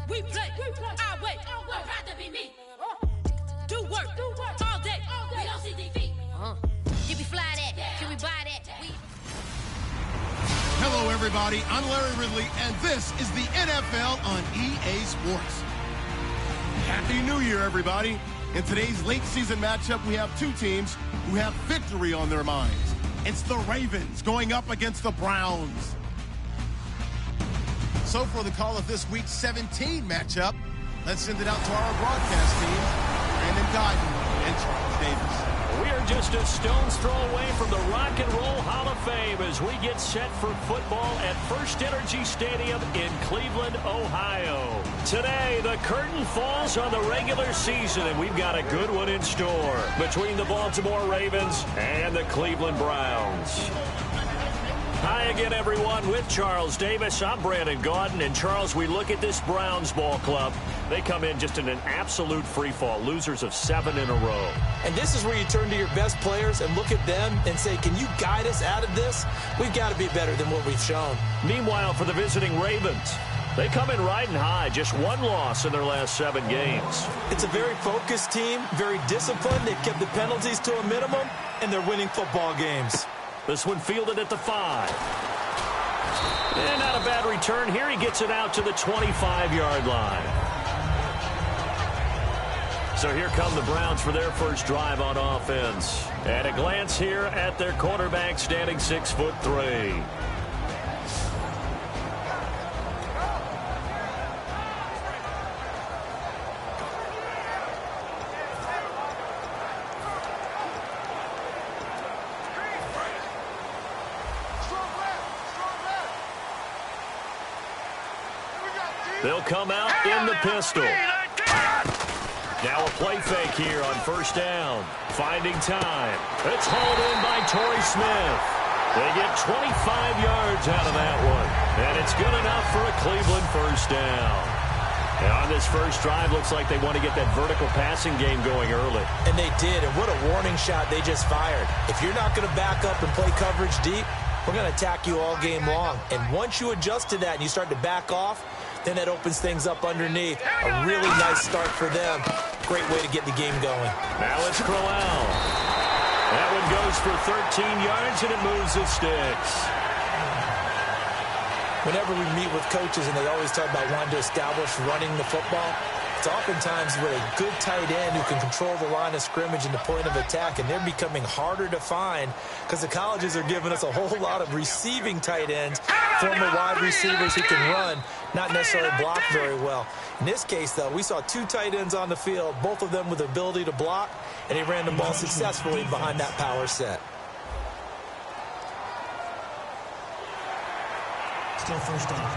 We play. I wait. Work hard to be me. Do work all day. We don't see defeat. Did we fly that? Can we buy that? Hello, everybody. I'm Larry Ridley, and this is the NFL on EA Sports. Happy New Year, everybody. In today's late-season matchup, we have two teams who have victory on their minds. It's the Ravens going up against the Browns. So for the call of this week's 17 matchup, let's send it out to our broadcast team, Brandon Guyton and Charles Davis. We are just a stone's throw away from the Rock and Roll Hall of Fame as we get set for football at First Energy Stadium in Cleveland, Ohio. Today, the curtain falls on the regular season, and we've got a good one in store between the Baltimore Ravens and the Cleveland Browns. Hi again, everyone, with Charles Davis. I'm Brandon Guyton, and Charles, we look at this Browns ball club. They come in just in an absolute free fall, losers of 7 in a row. And this is where you turn to your best players and look at them and say, can you guide us out of this? We've got to be better than what we've shown. Meanwhile, for the visiting Ravens, they come in riding high, just 1 loss in their last 7 games. It's a very focused team, very disciplined. They've kept the penalties to a minimum, and they're winning football games. This one fielded at the 5. And not a bad return here. He gets it out to the 25-yard line. So here come the Browns for their first drive on offense. At a glance here at their quarterback, standing 6'3". They'll come out in the pistol. Now a play fake here on first down. Finding time. It's hauled in by Torrey Smith. They get 25 yards out of that one. And it's good enough for a Cleveland first down. And on this first drive, looks like they want to get that vertical passing game going early. And they did, and what a warning shot they just fired. If you're not going to back up and play coverage deep, we're going to attack you all game long. And once you adjust to that and you start to back off, then that opens things up underneath. A really nice start for them. Great way to get the game going. Now it's Crowell. That one goes for 13 yards, and it moves the sticks. Whenever we meet with coaches and they always talk about wanting to establish running the football, it's oftentimes with a good tight end who can control the line of scrimmage and the point of attack, and they're becoming harder to find because the colleges are giving us a whole lot of receiving tight ends, former wide receivers who can run, not necessarily block very well. In this case, though, we saw 2 tight ends on the field, both of them with the ability to block, and he ran the ball successfully behind that power set. Still first down.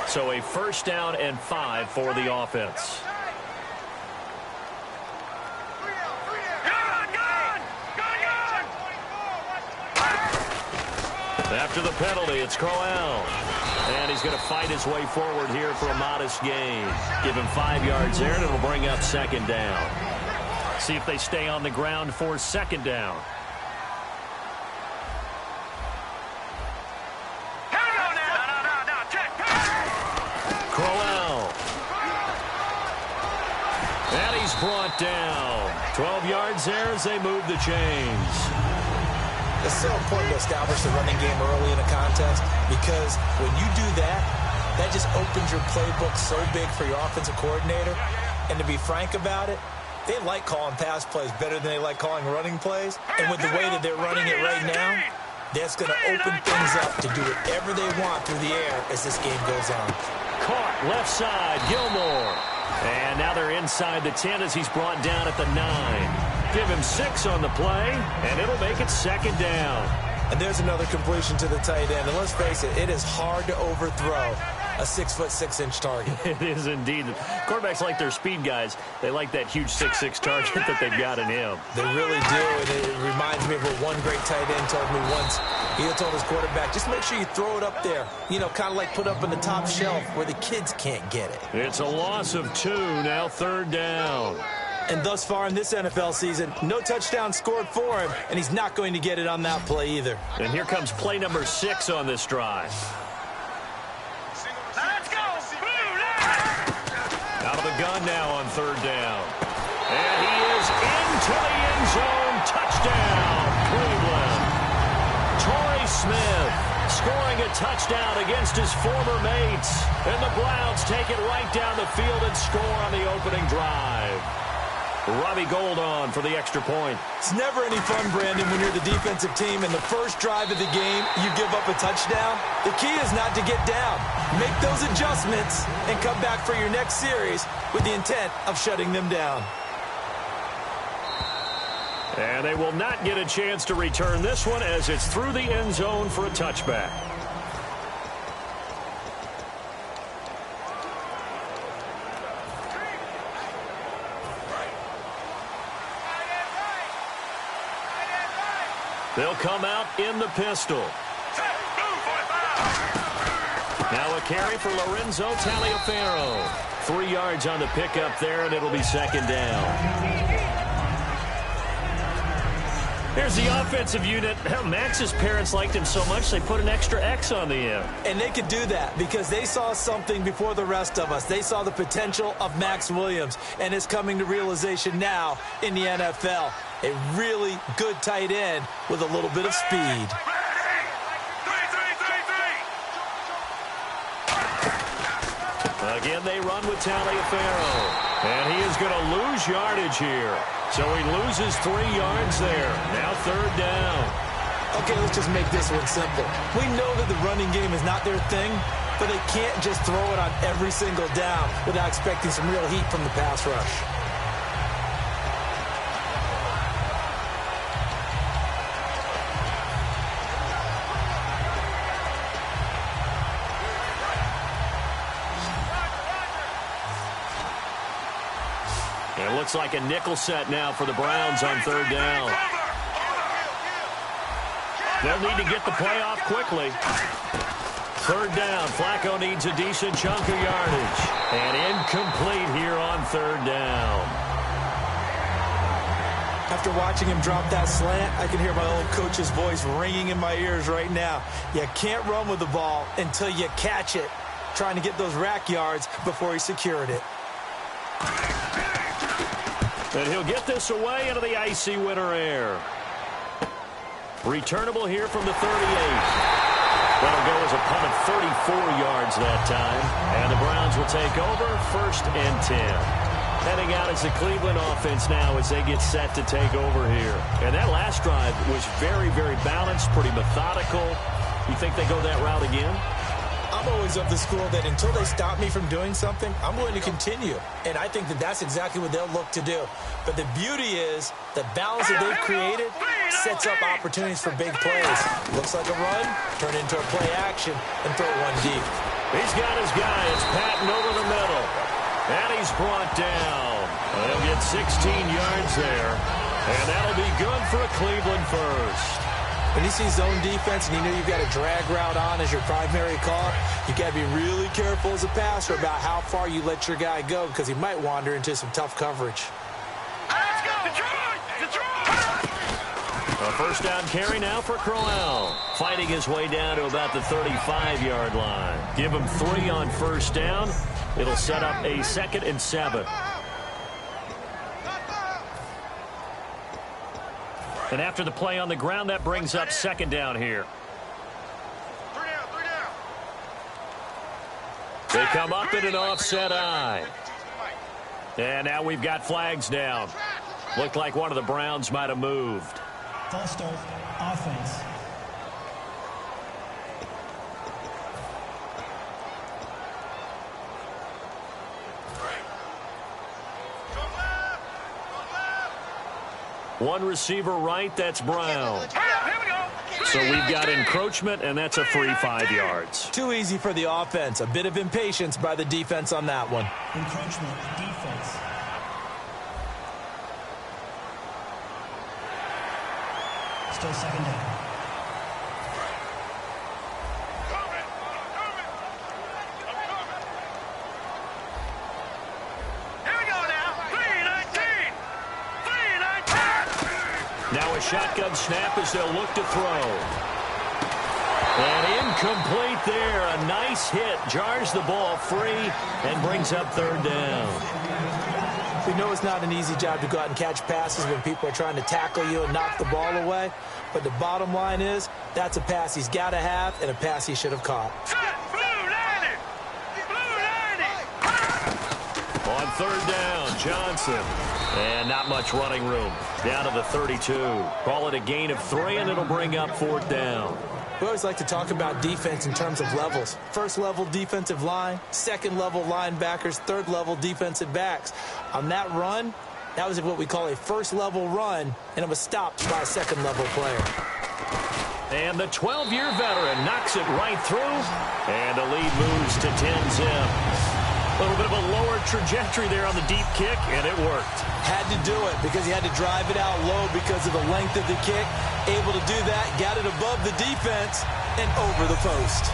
So a first down and 5 for the offense. After the penalty, it's Crowell. And he's going to fight his way forward here for a modest gain. Give him 5 yards there, and it'll bring up second down. See if they stay on the ground for second down. Crowell. And he's brought down. 12 yards there as they move the chains. It's so important to establish the running game early in a contest because when you do that, that just opens your playbook so big for your offensive coordinator. And to be frank about it, they like calling pass plays better than they like calling running plays. And with the way that they're running it right now, that's going to open things up to do whatever they want through the air as this game goes on. Caught left side, Gilmore. And now they're inside the 10 as he's brought down at the 9. Give him 6 on the play, and it'll make it second down. And there's another completion to the tight end. And let's face it, it is hard to overthrow a 6'6" target. It is indeed. Quarterbacks like their speed guys. They like that huge 6'6" target that they've got in him. They really do, and it reminds me of what one great tight end told me once. He told his quarterback, just make sure you throw it up there. You know, kind of like put up on the top shelf where the kids can't get it. It's a loss of 2, now third down. And thus far in this NFL season, no touchdown scored for him, and he's not going to get it on that play either. And here comes play number 6 on this drive. Let's go! Out of the gun now on 3rd down. And he is into the end zone. Touchdown, Cleveland. Torrey Smith scoring a touchdown against his former mates. And the Browns take it right down the field and score on the opening drive. Robbie Gould on for the extra point. It's never any fun, Brandon, when you're the defensive team and the first drive of the game, you give up a touchdown. The key is not to get down. Make those adjustments and come back for your next series with the intent of shutting them down. And they will not get a chance to return this one as it's through the end zone for a touchback. They'll come out in the pistol. Now a carry for Lorenzo Taliaferro. 3 yards on the pickup there, and it'll be 2nd down. Here's the offensive unit. Max's parents liked him so much they put an extra X on the end. And they could do that because they saw something before the rest of us. They saw the potential of Max Williams, and it's coming to realization now in the NFL. A really good tight end with a little bit of speed. Again, they run with Taliaferro. And he is going to lose yardage here. So he loses 3 yards there. Now 3rd down. Okay, let's just make this one simple. We know that the running game is not their thing, but they can't just throw it on every single down without expecting some real heat from the pass rush. It looks like a nickel set now for the Browns on 3rd down. They'll need to get the play off quickly. 3rd down. Flacco needs a decent chunk of yardage. And incomplete here on 3rd down. After watching him drop that slant, I can hear my old coach's voice ringing in my ears right now. You can't run with the ball until you catch it. Trying to get those rack yards before he secured it. And he'll get this away into the icy winter air. Returnable here from the 38. That'll go as a punt of 34 yards that time. And the Browns will take over 1st and 10. Heading out as the Cleveland offense now as they get set to take over here. And that last drive was very, very balanced, pretty methodical. You think they go that route again? I'm always of the school that until they stop me from doing something, I'm going to continue. And I think that that's exactly what they'll look to do. But the beauty is the balance that they've created sets up opportunities for big plays. Looks like a run, turn it into a play action, and throw one deep. He's got his guy. It's Patton over the middle. And he's brought down. They'll get 16 yards there. And that'll be good for a Cleveland first. When you see zone defense and you know you've got a drag route on as your primary call, you got to be really careful as a passer about how far you let your guy go because he might wander into some tough coverage. Let's go! Detroit! A 1st down carry now for Crowell. Fighting his way down to about the 35-yard line. Give him 3 on 1st down. It'll set up a 2nd and 7. And after the play on the ground, that brings up 2nd down here. 3 down. They come up in an offset eye. And now we've got flags down. Looked like one of the Browns might have moved. False start, offense. One receiver right, that's Brown. So we've got encroachment, and that's a free 5 yards. Too easy for the offense. A bit of impatience by the defense on that one. Encroachment, defense. Still 2nd down. Here we go now. 3:19. shotgun snap as they'll look to throw. And incomplete there. A nice hit. Jars the ball free and brings up third down. We know it's not an easy job to go out and catch passes when people are trying to tackle you and knock the ball away. But the bottom line is, that's a pass he's got to have and a pass he should have caught. On third down, Johnson. And not much running room. Down to the 32. Call it a gain of 3, and it'll bring up fourth down. We always like to talk about defense in terms of levels. First level defensive line, second level linebackers, third level defensive backs. On that run, that was what we call a first level run, and it was stopped by a second level player. And the 12-year veteran knocks it right through, and the lead moves to 10-zip. A little bit of a lower trajectory there on the deep kick, and it worked. Had to do it because he had to drive it out low because of the length of the kick. Able to do that, got it above the defense and over the post.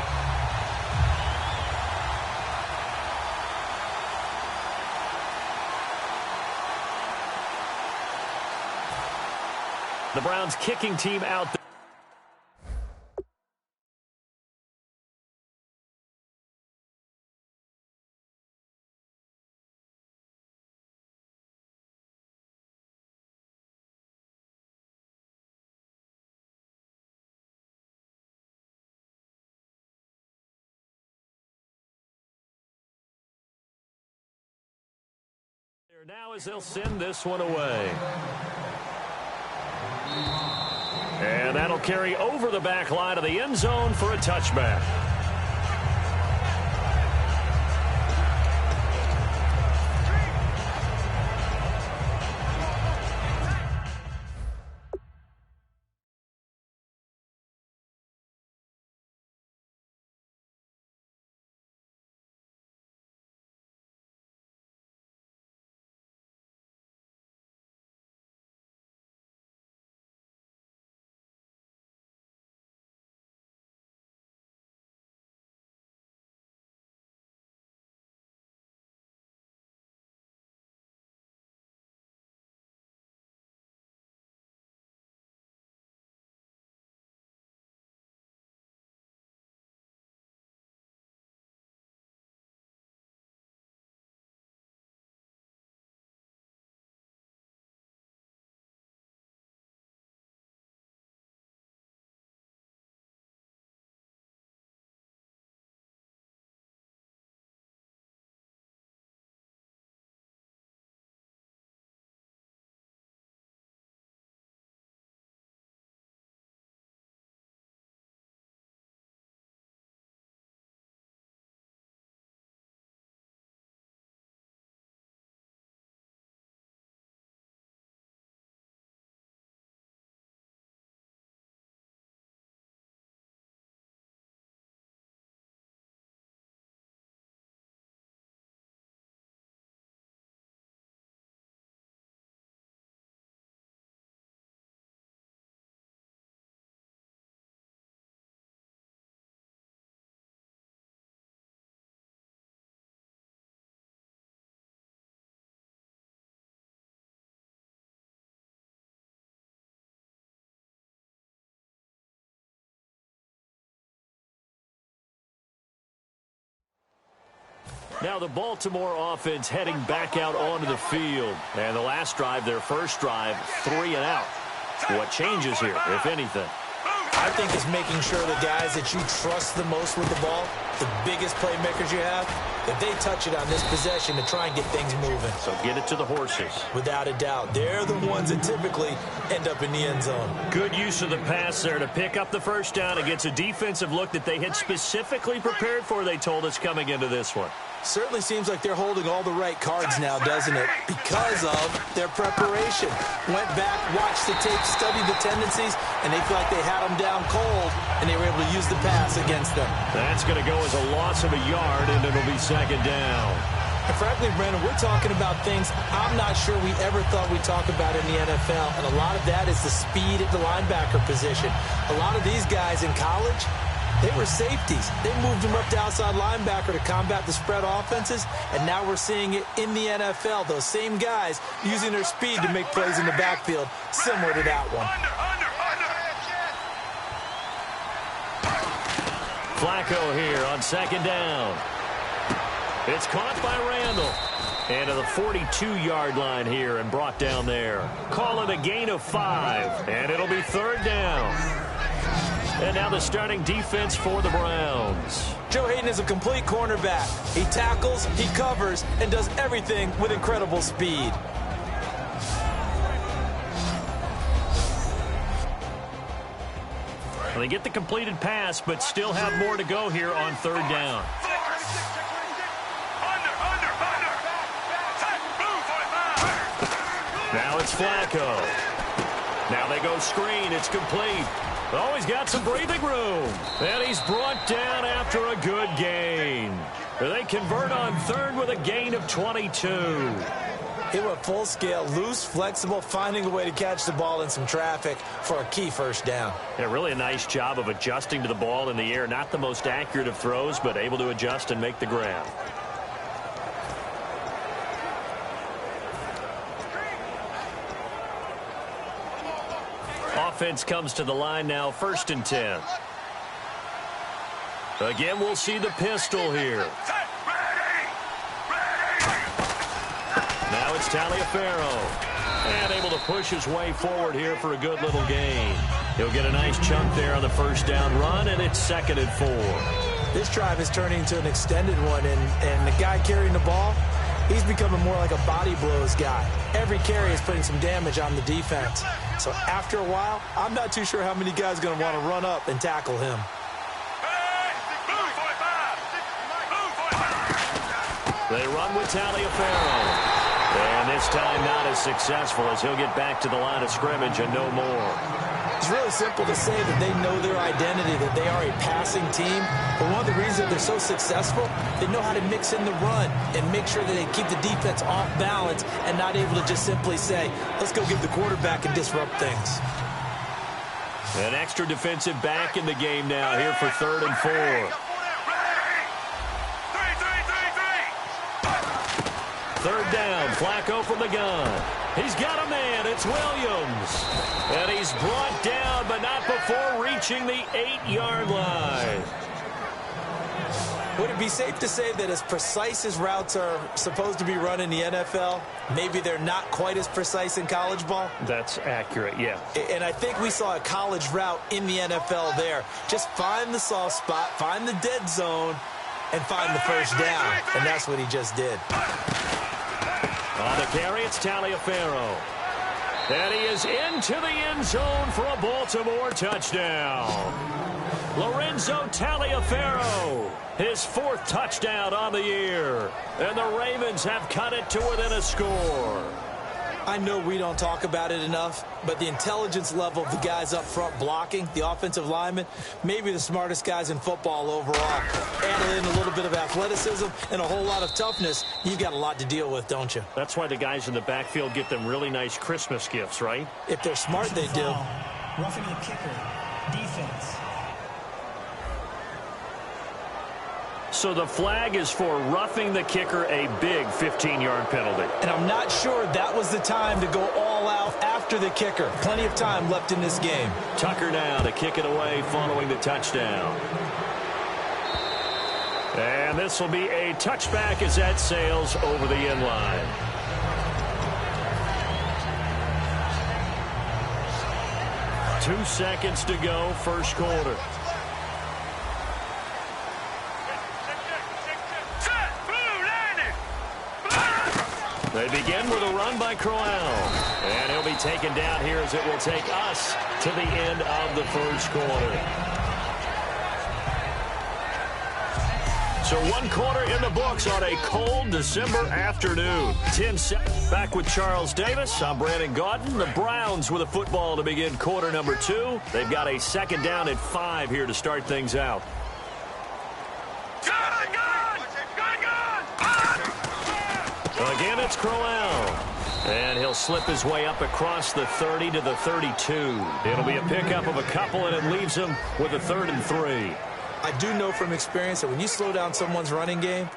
The Browns kicking team out there. Now as they'll send this one away. And that'll carry over the back line of the end zone for a touchback. Now the Baltimore offense heading back out onto the field. And the last drive, their first drive, 3 and out. What changes here, if anything? I think it's making sure the guys that you trust the most with the ball, the biggest playmakers you have, that they touch it on this possession to try and get things moving. So get it to the horses. Without a doubt. They're the ones that typically end up in the end zone. Good use of the pass there to pick up the first down against a defensive look that they had specifically prepared for, they told us, coming into this one. Certainly seems like they're holding all the right cards now, doesn't it? Because of their preparation. Went back, watched the tape, studied the tendencies, and they feel like they had them down cold, and they were able to use the pass against them. That's going to go as a loss of a yard, and it'll be second down. And frankly, Brandon, we're talking about things I'm not sure we ever thought we'd talk about in the NFL, and a lot of that is the speed at the linebacker position. A lot of these guys in college, they were safeties. They moved them up to outside linebacker to combat the spread offenses, and now we're seeing it in the NFL. Those same guys using their speed to make plays in the backfield, similar to that one. Flacco here on second down. It's caught by Randall. And to the 42-yard line here and brought down there. Call it a gain of 5. And it'll be third down. And now the starting defense for the Browns. Joe Hayden is a complete cornerback. He tackles, he covers, and does everything with incredible speed. Well, they get the completed pass, but still have more to go here on third down. Now it's Flacco. Now they go screen. It's complete. Oh, he's got some breathing room. And he's brought down after a good gain. They convert on third with a gain of 22. He went full scale, loose, flexible, finding a way to catch the ball in some traffic for a key first down. Yeah, really a nice job of adjusting to the ball in the air. Not the most accurate of throws, but able to adjust and make the grab. Offense comes to the line now, 1st and 10. Again, we'll see the pistol here. Now it's Taliaferro. And able to push his way forward here for a good little gain. He'll get a nice chunk there on the first down run, and it's 2nd and 4. This drive is turning into an extended one, and the guy carrying the ball, he's becoming more like a body blows guy. Every carry is putting some damage on the defense. So after a while, I'm not too sure how many guys are going to want to run up and tackle him. They run with Taliaferro. And this time not as successful as he'll get back to the line of scrimmage and no more. It's really simple to say that they know their identity, that they are a passing team. But one of the reasons they're so successful, they know how to mix in the run and make sure that they keep the defense off balance and not able to just simply say, let's go get the quarterback and disrupt things. An extra defensive back in the game now here for 3rd and 4. Third down, Flacco from the gun. He's got a man, it's Williams. And he's brought down, but not before reaching the 8-yard line. Would it be safe to say that as precise as routes are supposed to be run in the NFL, maybe they're not quite as precise in college ball? That's accurate, yeah. And I think we saw a college route in the NFL there. Just find the soft spot, find the dead zone, and find the first down. And that's what he just did. On the carry, it's Taliaferro. And he is into the end zone for a Baltimore touchdown. Lorenzo Taliaferro, his 4th touchdown on the year. And the Ravens have cut it to within a score. I know we don't talk about it enough, but the intelligence level of the guys up front blocking, the offensive linemen, maybe the smartest guys in football overall. Add in a little bit of athleticism and a whole lot of toughness, you've got a lot to deal with, don't you? That's why the guys in the backfield get them really nice Christmas gifts, right? If they're smart, they do. Roughing the kicker. Defense. So the flag is for roughing the kicker, a big 15-yard penalty. And I'm not sure that was the time to go all out after the kicker. Plenty of time left in this game. Tucker now to kick it away following the touchdown. And this will be a touchback as that sails over the end line. Two seconds to go, first quarter. They begin with a run by Crowell. And he'll be taken down here as it will take us to the end of the first quarter. So 1 quarter in the books on a cold December afternoon. 10 seconds. Back with Charles Davis. I'm Brandon Gaudin. The Browns with a football to begin quarter number 2. They've got a 2nd down at 5 here to start things out. Again, it's Crowell. And he'll slip his way up across the 30 to the 32. It'll be a pickup of a couple, and it leaves him with a 3rd and 3. I do know from experience that when you slow down someone's running game,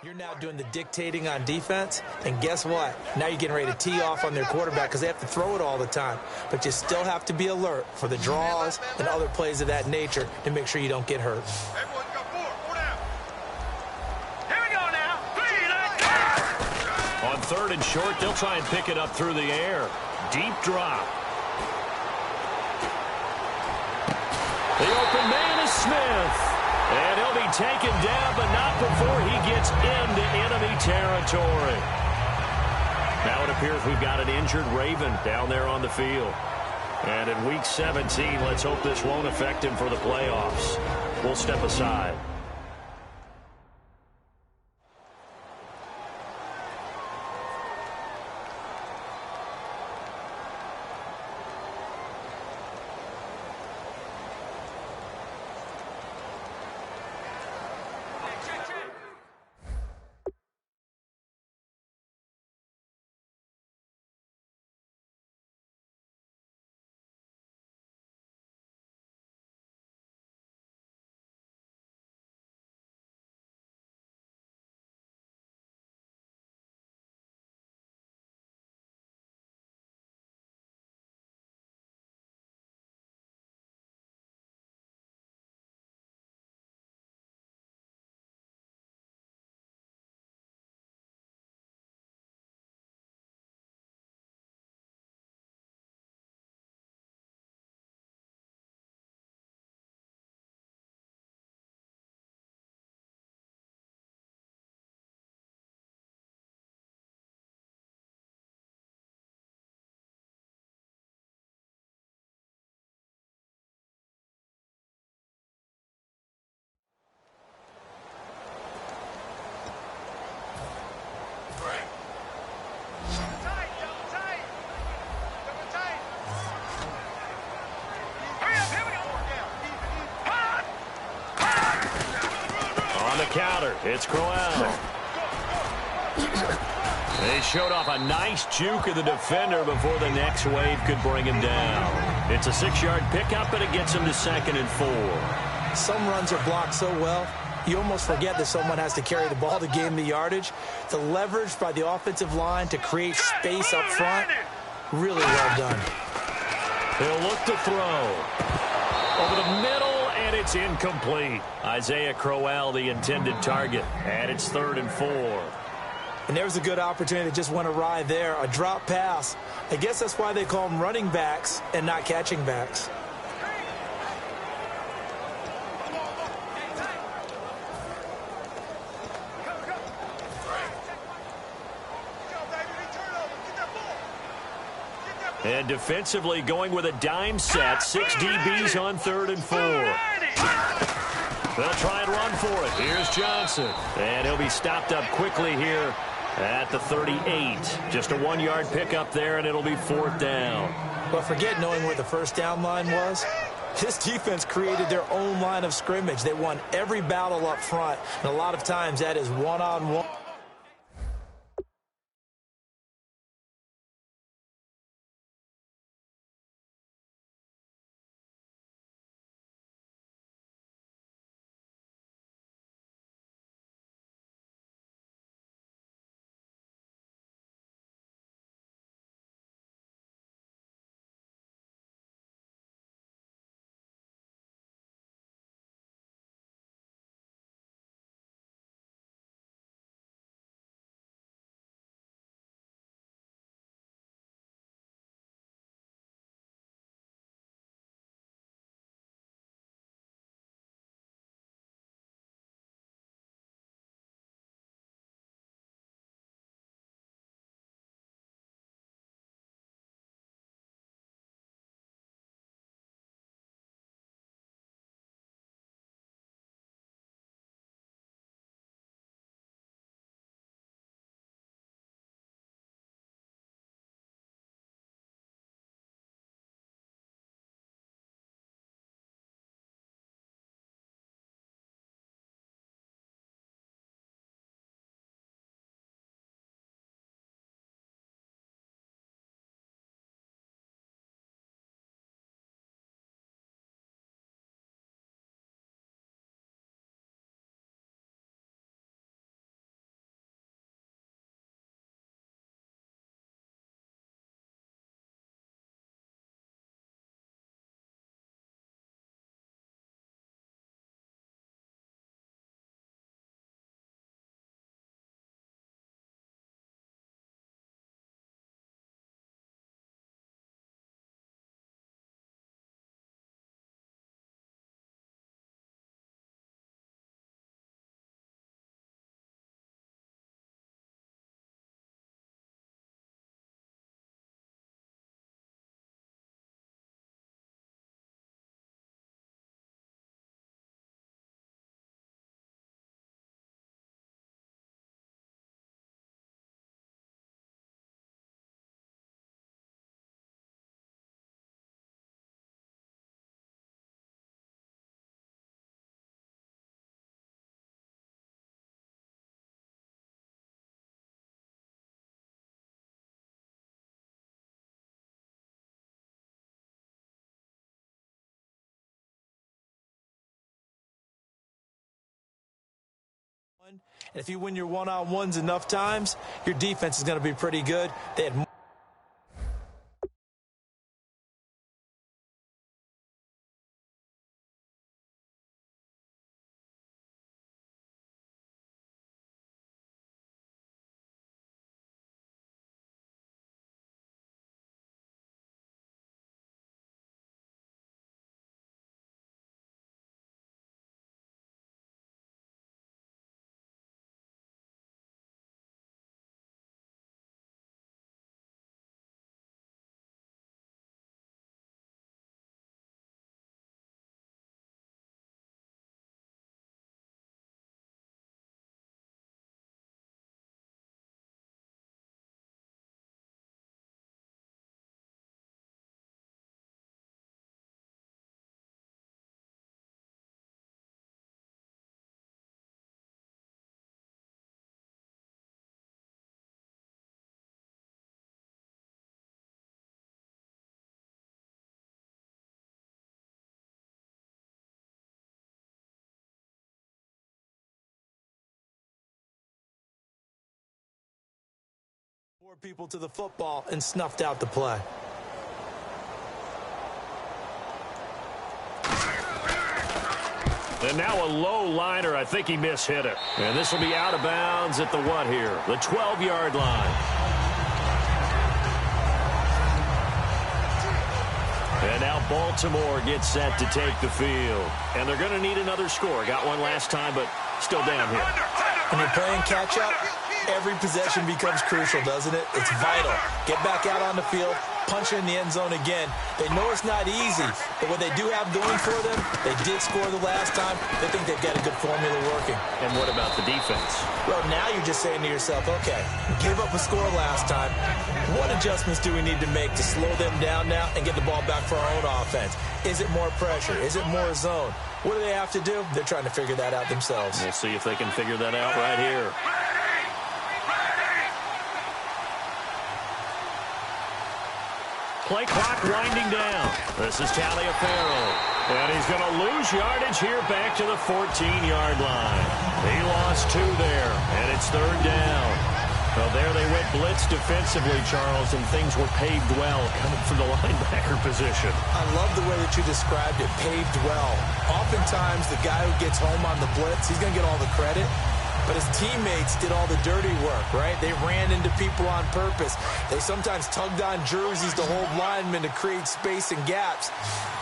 You're now doing the dictating on defense, and guess what? Now you're getting ready to tee off on their quarterback because they have to throw it all the time. But you still have to be alert for the draws and other plays of that nature to make sure you don't get hurt. Everyone's got four down. Here we go now. 3, let's go. On 3rd and short, they'll try and pick it up through the air. Deep drop. The open man is Smith. And he'll be taken down, but not before he gets into enemy territory. Now it appears we've got an injured Raven down there on the field. And in Week 17, let's hope this won't affect him for the playoffs. We'll step aside. Counter. It's Crowell. They showed off a nice juke of the defender before the next wave could bring him down. It's a 6-yard pickup, but it gets him to 2nd and 4. Some runs are blocked so well, you almost forget that someone has to carry the ball to gain the yardage. The leverage by the offensive line to create space up front, really well done. He'll look to throw. Over the middle. And it's incomplete. Isaiah Crowell, the intended target. And it's 3rd and 4. And there's a good opportunity that just went awry there. A drop pass. I guess that's why they call them running backs and not catching backs. And defensively going with a dime set. 6 DBs on 3rd and 4. They'll try and run for it. Here's Johnson. And he'll be stopped up quickly here at the 38. Just a 1-yard pickup there, and it'll be 4th down. But forget knowing where the first down line was. This defense created their own line of scrimmage. They won every battle up front, and a lot of times that is one-on-one. And if you win your one-on-ones enough times, your defense is going to be pretty good. They had more people to the football and snuffed out the play. And now a low liner. I think he mishit it. And this will be out of bounds at the what here? The 12-yard line. And now Baltimore gets set to take the field. And they're going to need another score. Got one last time, but still down here. When you're playing catch-up, every possession becomes crucial, doesn't it? It's vital. Get back out on the field, punch it in the end zone again. They know it's not easy, but what they do have going for them, they did score the last time. They think they've got a good formula working. And what about the defense? Well, now you're just saying to yourself, okay, gave up a score last time. What adjustments do we need to make to slow them down now and get the ball back for our own offense? Is it more pressure? Is it more zone? What do they have to do? They're trying to figure that out themselves. We'll see if they can figure that out right here. Play clock winding down. This is Taliaferro. And he's going to lose yardage here back to the 14-yard line. He lost 2 there, and it's 3rd down. Well, there they went blitz defensively, Charles, and things were paved well coming from the linebacker position. I love the way that you described it, paved well. Oftentimes, the guy who gets home on the blitz, he's going to get all the credit. But his teammates did all the dirty work, right? They ran into people on purpose. They sometimes tugged on jerseys to hold linemen to create space and gaps.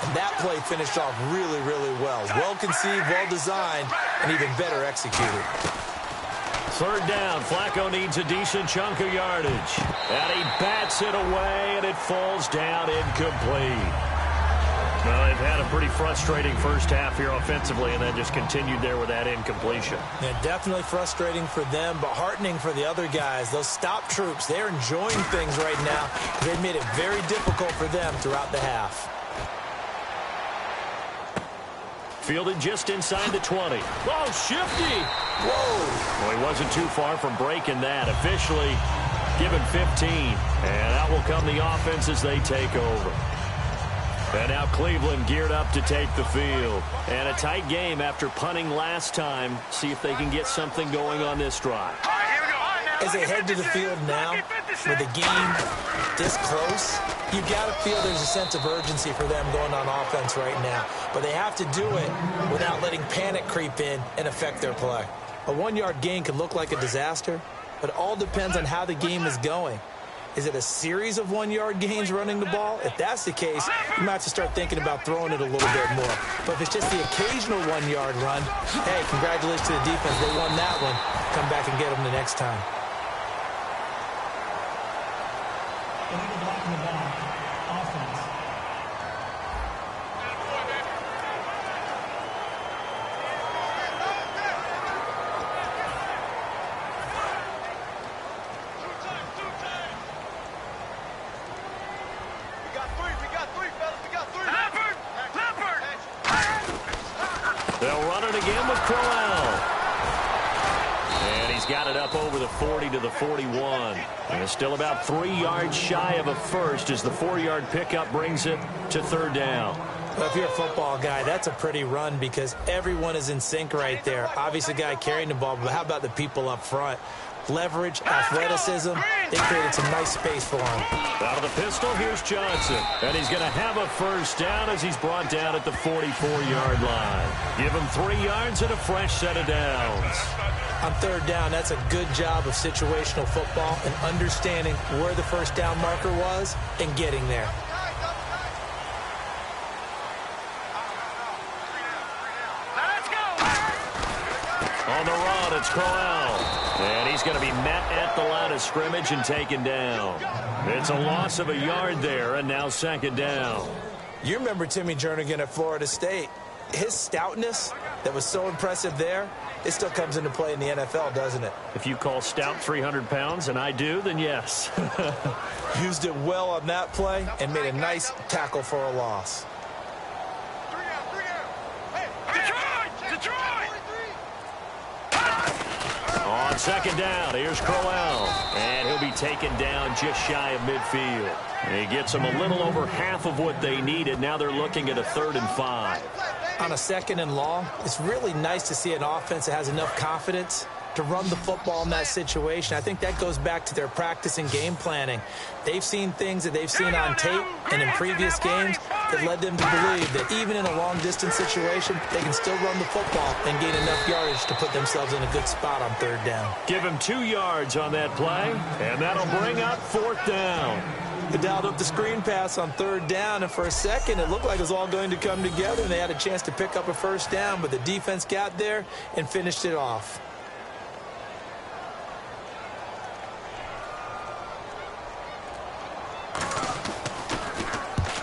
And that play finished off really, really well. Well-conceived, well-designed, and even better executed. 3rd down. Flacco needs a decent chunk of yardage. And he bats it away, and it falls down incomplete. Well, they've had a pretty frustrating first half here offensively, and then just continued there with that incompletion. Yeah, definitely frustrating for them, but heartening for the other guys. Those stop troops, they're enjoying things right now. They've made it very difficult for them throughout the half. Fielded just inside the 20. Oh, shifty! Whoa! Well, he wasn't too far from breaking that. Officially given 15. And out will come the offense as they take over. And now Cleveland geared up to take the field. And a tight game after punting last time. See if they can get something going on this drive. As they head to the field now, with the game this close, you got to feel there's a sense of urgency for them going on offense right now. But they have to do it without letting panic creep in and affect their play. A 1-yard gain can look like a disaster, but it all depends on how the game is going. Is it a series of 1-yard gains running the ball? If that's the case, you might have to start thinking about throwing it a little bit more. But if it's just the occasional 1-yard run, hey, congratulations to the defense. They won that one. Come back and get them the next time. Illegal blocking the ball. Offense. They'll run it again with Crowell. And he's got it up over the 40 to the 41. And it's still about 3 yards shy of a first as the 4-yard pickup brings it to 3rd down. Well, if you're a football guy, that's a pretty run because everyone is in sync right there. Obviously, the guy carrying the ball, but how about the people up front? Leverage, athleticism, they created some nice space for him. Out of the pistol, here's Johnson. And he's going to have a first down as he's brought down at the 44-yard line. Give him 3 yards and a fresh set of downs. On third down, that's a good job of situational football and understanding where the first down marker was and getting there. On the run, it's Crowell. And he's going to be met at the line of scrimmage and taken down. It's a loss of a yard there, and now second down. You remember Timmy Jernigan at Florida State. His stoutness that was so impressive there, it still comes into play in the NFL, doesn't it? If you call stout 300 pounds, and I do, then yes. Used it well on that play and made a nice tackle for a loss. On second down, here's Crowell. And he'll be taken down just shy of midfield. And he gets them a little over half of what they needed. Now they're looking at a 3rd and 5. On a 2nd and long, it's really nice to see an offense that has enough confidence to run the football in that situation. I think that goes back to their practice and game planning. They've seen things that they've seen on tape and in previous games that led them to believe that even in a long-distance situation, they can still run the football and gain enough yardage to put themselves in a good spot on 3rd down. Give him 2 yards on that play, and that'll bring up 4th down. They dialed up the screen pass on 3rd down, and for a second, it looked like it was all going to come together, and they had a chance to pick up a first down, but the defense got there and finished it off.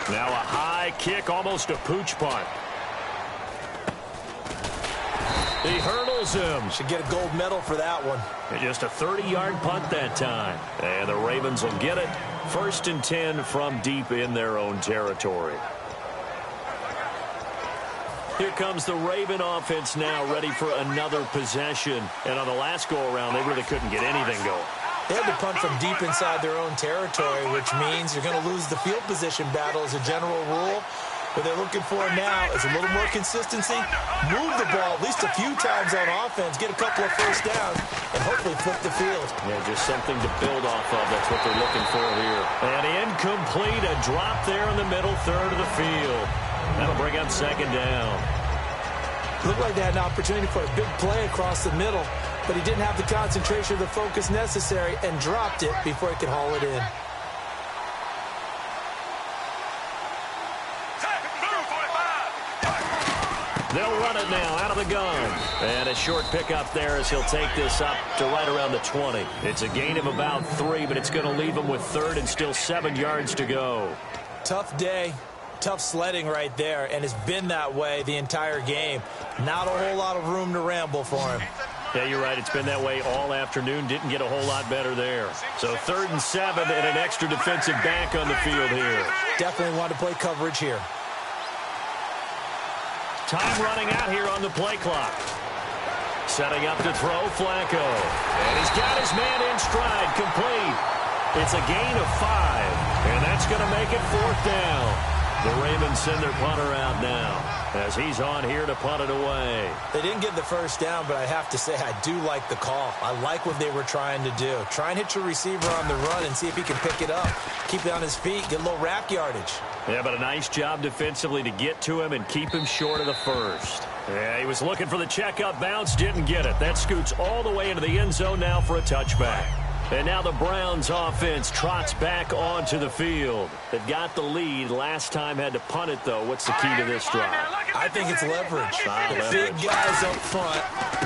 Now a high kick, almost a pooch punt. He hurdles him. Should get a gold medal for that one. And just a 30-yard punt that time. And the Ravens will get it. 1st and 10 from deep in their own territory. Here comes the Raven offense now, ready for another possession. And on the last go-around, they really couldn't get anything going. They had to punt from deep inside their own territory, which means you're going to lose the field position battle as a general rule. What they're looking for now is a little more consistency, move the ball at least a few times on offense, get a couple of first downs, and hopefully flip the field. Yeah, just something to build off of. That's what they're looking for here. And incomplete, a drop there in the middle third of the field. That'll bring up second down. Looked like they had an opportunity for a big play across the middle, but he didn't have the concentration or the focus necessary and dropped it before he could haul it in. They'll run it now out of the gun. And a short pickup there as he'll take this up to right around the 20. It's a gain of about 3, but it's going to leave him with 3rd and still 7 yards to go. Tough day. Tough sledding right there, and it's been that way the entire game. Not a whole lot of room to ramble for him. Yeah, you're right. It's been that way all afternoon. Didn't get a whole lot better there. So 3rd and 7 and an extra defensive back on the field here. Definitely want to play coverage here. Time running out here on the play clock. Setting up to throw, Flacco. And he's got his man in stride, complete. It's a gain of 5, and that's going to make it 4th down. The Ravens send their punter out now as he's on here to punt it away. They didn't get the first down, but I have to say I do like the call. I like what they were trying to do. Try and hit your receiver on the run and see if he can pick it up. Keep it on his feet, get a little rack yardage. Yeah, but a nice job defensively to get to him and keep him short of the first. Yeah, he was looking for the checkup bounce, didn't get it. That scoots all the way into the end zone now for a touchback. And now the Browns offense trots back onto the field. They've got the lead. Last time had to punt it, though. What's the key to this drive? I think it's leverage. The big guys up front.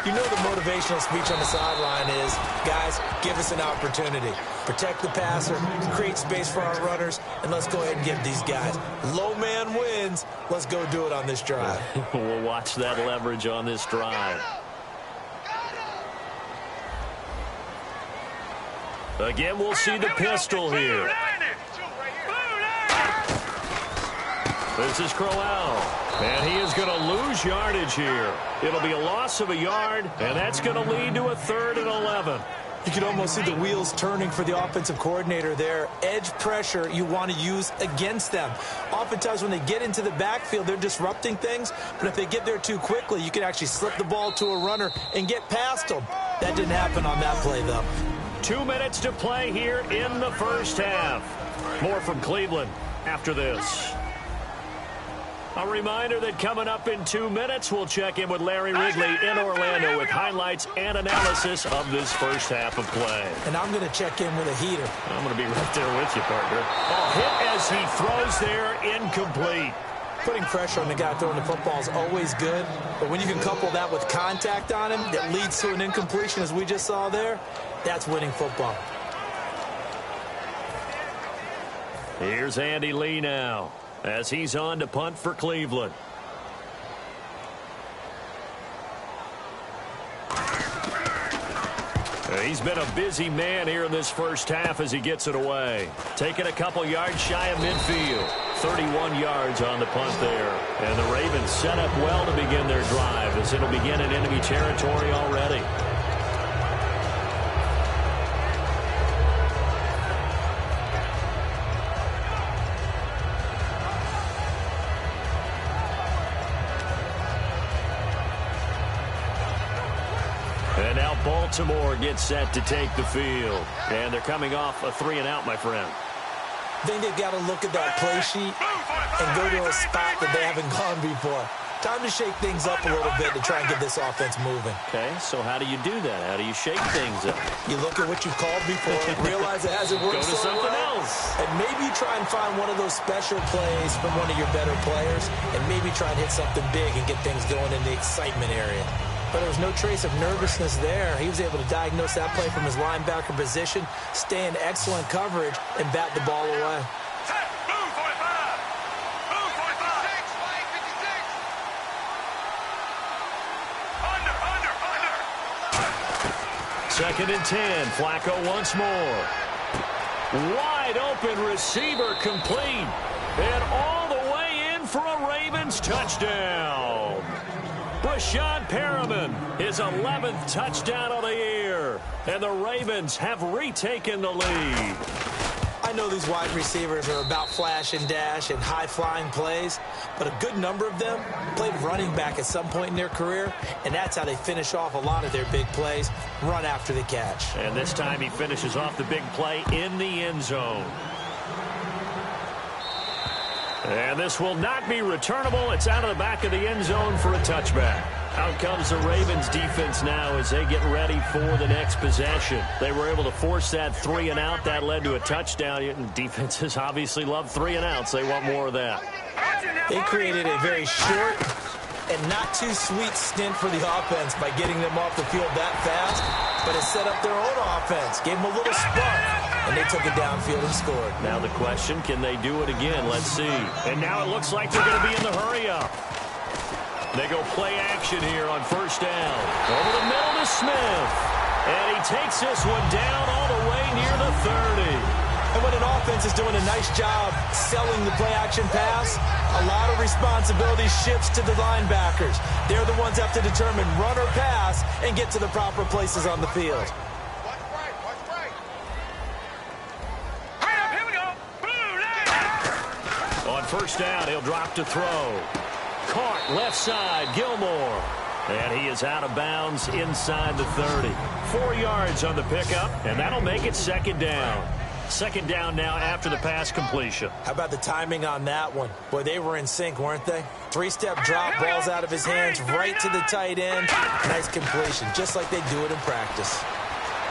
You know the motivational speech on the sideline is, guys, give us an opportunity. Protect the passer, create space for our runners, and let's go ahead and give these guys. Low man wins. Let's go do it on this drive. We'll watch that leverage on this drive. Again, we'll see the pistol here. This is Crowell. And he is going to lose yardage here. It'll be a loss of a yard, and that's going to lead to a 3rd and 11. You can almost see the wheels turning for the offensive coordinator there. Edge pressure you want to use against them. Oftentimes when they get into the backfield, they're disrupting things. But if they get there too quickly, you can actually slip the ball to a runner and get past them. That didn't happen on that play, though. 2 minutes to play here in the first half. More from Cleveland after this. A reminder that coming up in 2 minutes, we'll check in with Larry Wrigley in Orlando with highlights and analysis of this first half of play. And I'm going to check in with a heater. I'm going to be right there with you, partner. A hit as he throws there, incomplete. Putting pressure on the guy throwing the football is always good, but when you can couple that with contact on him that leads to an incompletion, as we just saw there, that's winning football. Here's Andy Lee now, as he's on to punt for Cleveland. He's been a busy man here in this first half as he gets it away. Taking a couple yards shy of midfield. 31 yards on the punt there. And the Ravens set up well to begin their drive as it'll begin in enemy territory already. And now Baltimore gets set to take the field. And they're coming off a 3-and-out, my friend. I think they've got to look at that play sheet and go to a spot that they haven't gone before. Time to shake things up a little bit to try and get this offense moving. Okay, so how do you do that? How do you shake things up? You look at what you've called before, realize it hasn't worked Go to so something well, else. and maybe try and find one of those special plays from one of your better players, and maybe try and hit something big and get things going in the excitement area. But there was no trace of nervousness there. He was able to diagnose that play from his linebacker position, stay in excellent coverage, and bat the ball away. Second and 10. Flacco once more. Wide open receiver complete. And all the way in for a Ravens touchdown. Brashad Perriman, his 11th touchdown of the year. And the Ravens have retaken the lead. I know these wide receivers are about flash and dash and high-flying plays, but a good number of them played running back at some point in their career, and that's how they finish off a lot of their big plays, run after the catch. And this time he finishes off the big play in the end zone. And this will not be returnable. It's out of the back of the end zone for a touchback. Out comes the Ravens defense now as they get ready for the next possession. They were able to force that 3-and-out. That led to a touchdown. And defenses obviously love 3-and-outs. They want more of that. They created a very short and not too sweet stint for the offense by getting them off the field that fast, but it set up their own offense, gave them a little spark, and they took it downfield and scored. Now the question, can they do it again? Let's see. And now it looks like they're going to be in the hurry-up. They go play action here on first down. Over the middle to Smith. And he takes this one down all the way near the 30. And when an offense is doing a nice job selling the play-action pass, a lot of responsibility shifts to the linebackers. They're the ones that have to determine run or pass and get to the proper places on the field. Watch right. Hurry up, here we go. Blue, On first down, he'll drop to throw. Caught left side, Gilmore. And he is out of bounds inside the 30. 4 yards on the pickup, and that'll make it second down. Second down now after the pass completion. How about the timing on that one? Boy, they were in sync, weren't they? 3-step drop, balls out of his hands, right to the tight end. Nice completion, just like they do it in practice.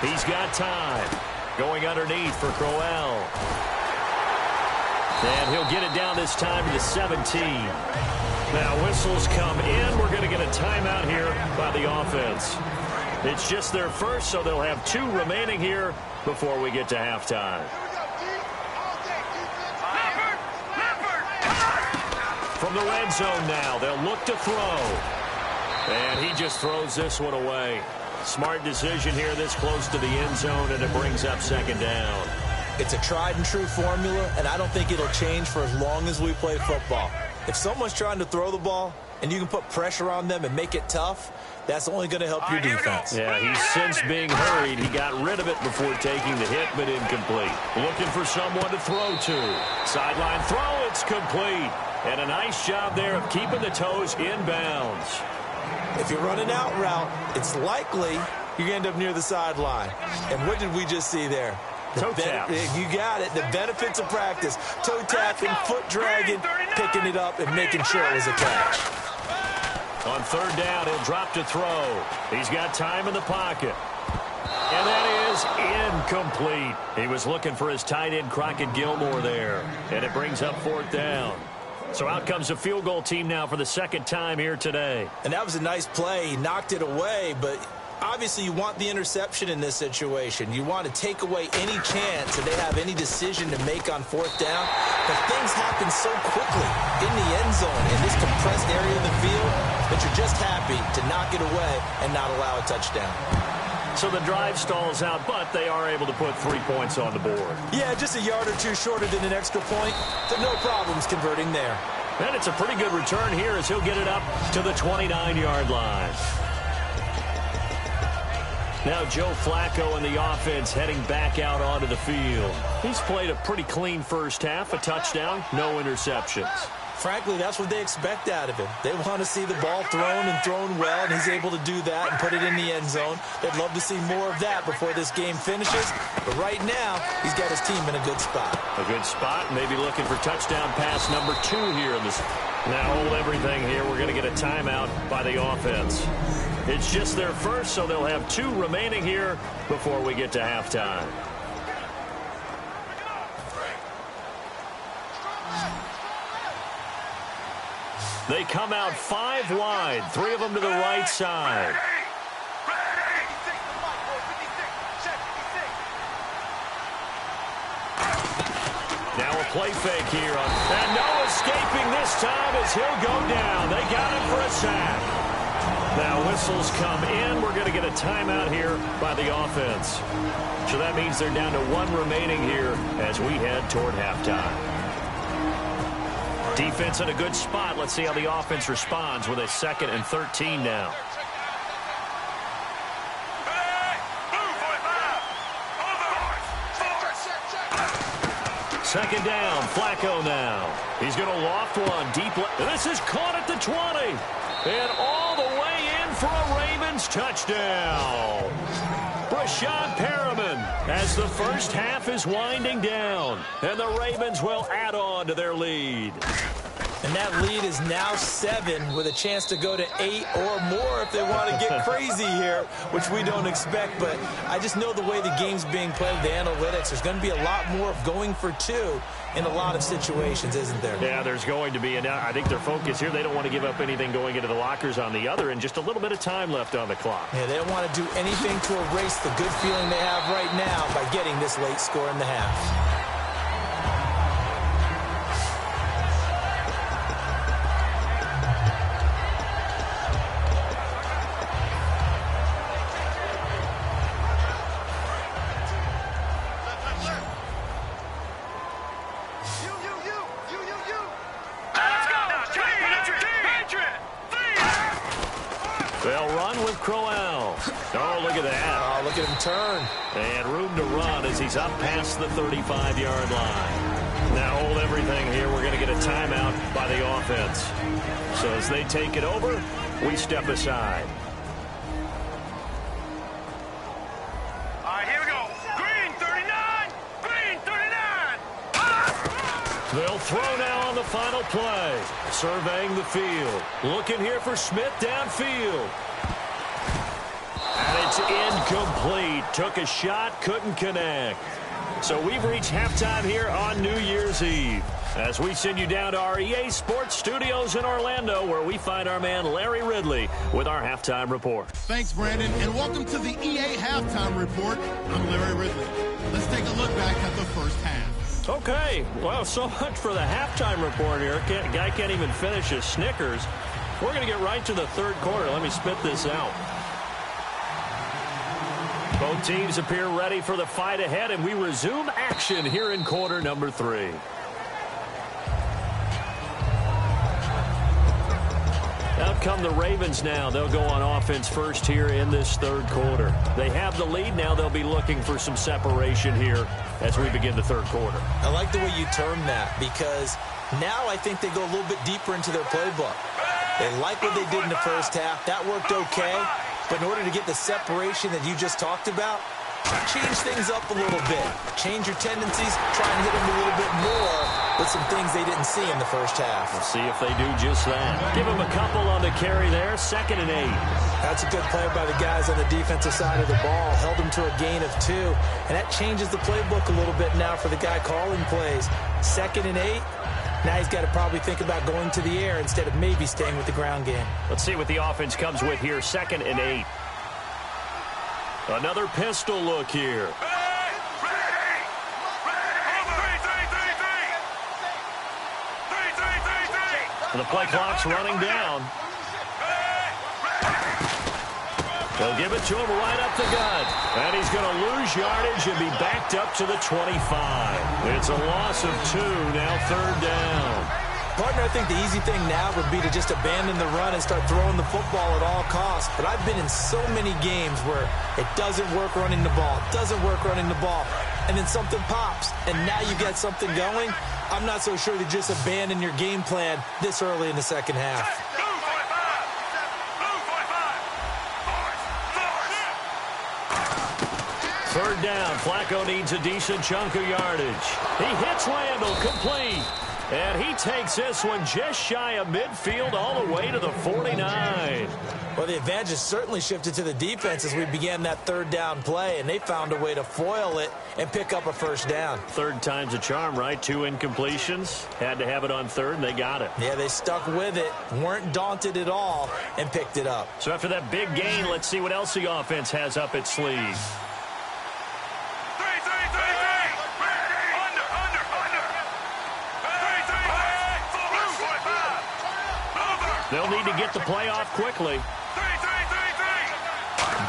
He's got time. Going underneath for Crowell. And he'll get it down this time to the 17. Now whistles come in. We're going to get a timeout here by the offense. It's just their first, so they'll have 2 remaining here before we get to halftime. From the red zone now, they'll look to throw. And he just throws this one away. Smart decision here this close to the end zone, and it brings up second down. It's a tried-and-true formula, and I don't think it'll change for as long as we play football. If someone's trying to throw the ball and you can put pressure on them and make it tough, that's only going to help your defense. Yeah, he's since being hurried. He got rid of it before taking the hit, but incomplete. Looking for someone to throw to. Sideline throw, it's complete. And a nice job there of keeping the toes in bounds. If you're running out route, it's likely you're going to end up near the sideline. And what did we just see there? Toe tap. You got it. The benefits of practice. Toe tapping, foot dragging, picking it up, and making sure it was a catch. On third down, he'll drop to throw. He's got time in the pocket. And that is incomplete. He was looking for his tight end, Crockett Gilmore, there. And it brings up fourth down. So out comes a field goal team now for the second time here today. And that was a nice play. He knocked it away, but obviously you want the interception in this situation. You want to take away any chance that they have any decision to make on fourth down. But things happen so quickly in the end zone in this compressed area of the field that you're just happy to knock it away and not allow a touchdown. So the drive stalls out, but they are able to put 3 points on the board. Yeah, just a yard or two shorter than an extra point, so no problems converting there. And it's a pretty good return here as he'll get it up to the 29-yard line. Now Joe Flacco and the offense heading back out onto the field. He's played a pretty clean first half, a touchdown, no interceptions. Frankly, that's what they expect out of him. They want to see the ball thrown and thrown well, and he's able to do that and put it in the end zone. They'd love to see more of that before this game finishes. But right now, he's got his team in a good spot. A good spot, maybe looking for touchdown pass number 2 here in this. Now hold everything here. We're going to get a timeout by the offense. It's just their first, so they'll have 2 remaining here before we get to halftime. They come out 5 wide, 3 of them to the right side. Now a play fake here. And no escaping this time as he'll go down. They got him for a sack. Now whistles come in. We're going to get a timeout here by the offense. So that means they're down to 1 remaining here as we head toward halftime. Defense in a good spot. Let's see how the offense responds with a 2nd and 13 now. Second down, Flacco now. He's going to loft one deep. This is caught at the 20. And all the way in for a Ravens touchdown. Brashad Perriman as the first half is winding down. And the Ravens will add on to their lead. And that lead is now 7 with a chance to go to 8 or more if they want to get crazy here, which we don't expect. But I just know the way the game's being played, the analytics, there's going to be a lot more going for 2 in a lot of situations, isn't there? Yeah, there's going to be. And I think their focus here, they don't want to give up anything going into the lockers on the other, and just a little bit of time left on the clock. Yeah, they don't want to do anything to erase the good feeling they have right now by getting this late score in the half. They'll run with Crowell. Oh, look at that. Oh, look at him turn. And room to run as he's up past the 35-yard line. Now hold everything here. We're going to get a timeout by the offense. So as they take it over, we step aside. All right, here we go. Green 39. Green 39. They'll throw now on the final play. Surveying the field. Looking here for Smith downfield. And it's incomplete. Took a shot, couldn't connect. So we've reached halftime here on New Year's Eve. As we send you down to our EA Sports Studios in Orlando, where we find our man Larry Ridley with our halftime report. Thanks, Brandon, and welcome to the EA Halftime Report. I'm Larry Ridley. Let's take a look back at the first half. Okay, well, so much for the halftime report here. Guy can't even finish his Snickers. We're going to get right to the third quarter. Let me spit this out. Both teams appear ready for the fight ahead, and we resume action here in quarter number 3. Out come the Ravens now. They'll go on offense first here in this third quarter. They have the lead now. They'll be looking for some separation here as we begin the third quarter. I like the way you term that because now I think they go a little bit deeper into their playbook. They like what they did in the first half. That worked okay. But in order to get the separation that you just talked about, change things up a little bit. Change your tendencies. Try and hit them a little bit more with some things they didn't see in the first half. We'll see if they do just that. Give them a couple on the carry there. 2nd and 8. That's a good play by the guys on the defensive side of the ball. Held them to a gain of 2. And that changes the playbook a little bit now for the guy calling plays. 2nd and 8. Now he's got to probably think about going to the air instead of maybe staying with the ground game. Let's see what the offense comes with here. 2nd and 8. Another pistol look here. The play clock's running down. They'll give it to him right up the gut. And he's going to lose yardage and be backed up to the 25. It's a loss of 2, now 3rd down. Partner, I think the easy thing now would be to just abandon the run and start throwing the football at all costs. But I've been in so many games where it doesn't work running the ball, and then something pops, and now you get something going. I'm not so sure to just abandon your game plan this early in the second half. Third down. Flacco needs a decent chunk of yardage. He hits Randall, complete. And he takes this one just shy of midfield all the way to the 49. Well, the advantage has certainly shifted to the defense as we began that third down play, and they found a way to foil it and pick up a first down. Third time's a charm, right? 2 incompletions. Had to have it on third, and they got it. Yeah, they stuck with it, weren't daunted at all, and picked it up. So after that big gain, let's see what else the offense has up its sleeve. They'll need to get the play off quickly.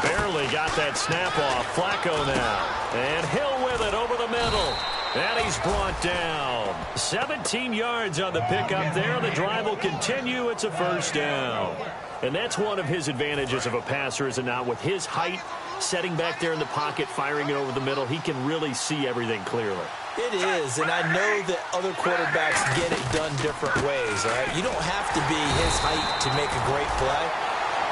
Barely got that snap off. Flacco now. And Hill with it over the middle. And he's brought down. 17 yards on the pickup there. The drive will continue. It's a first down. And that's one of his advantages of a passer, is it not? With his height, setting back there in the pocket, firing it over the middle, he can really see everything clearly. It is, and I know that other quarterbacks get it done different ways, all right? You don't have to be his height to make a great play,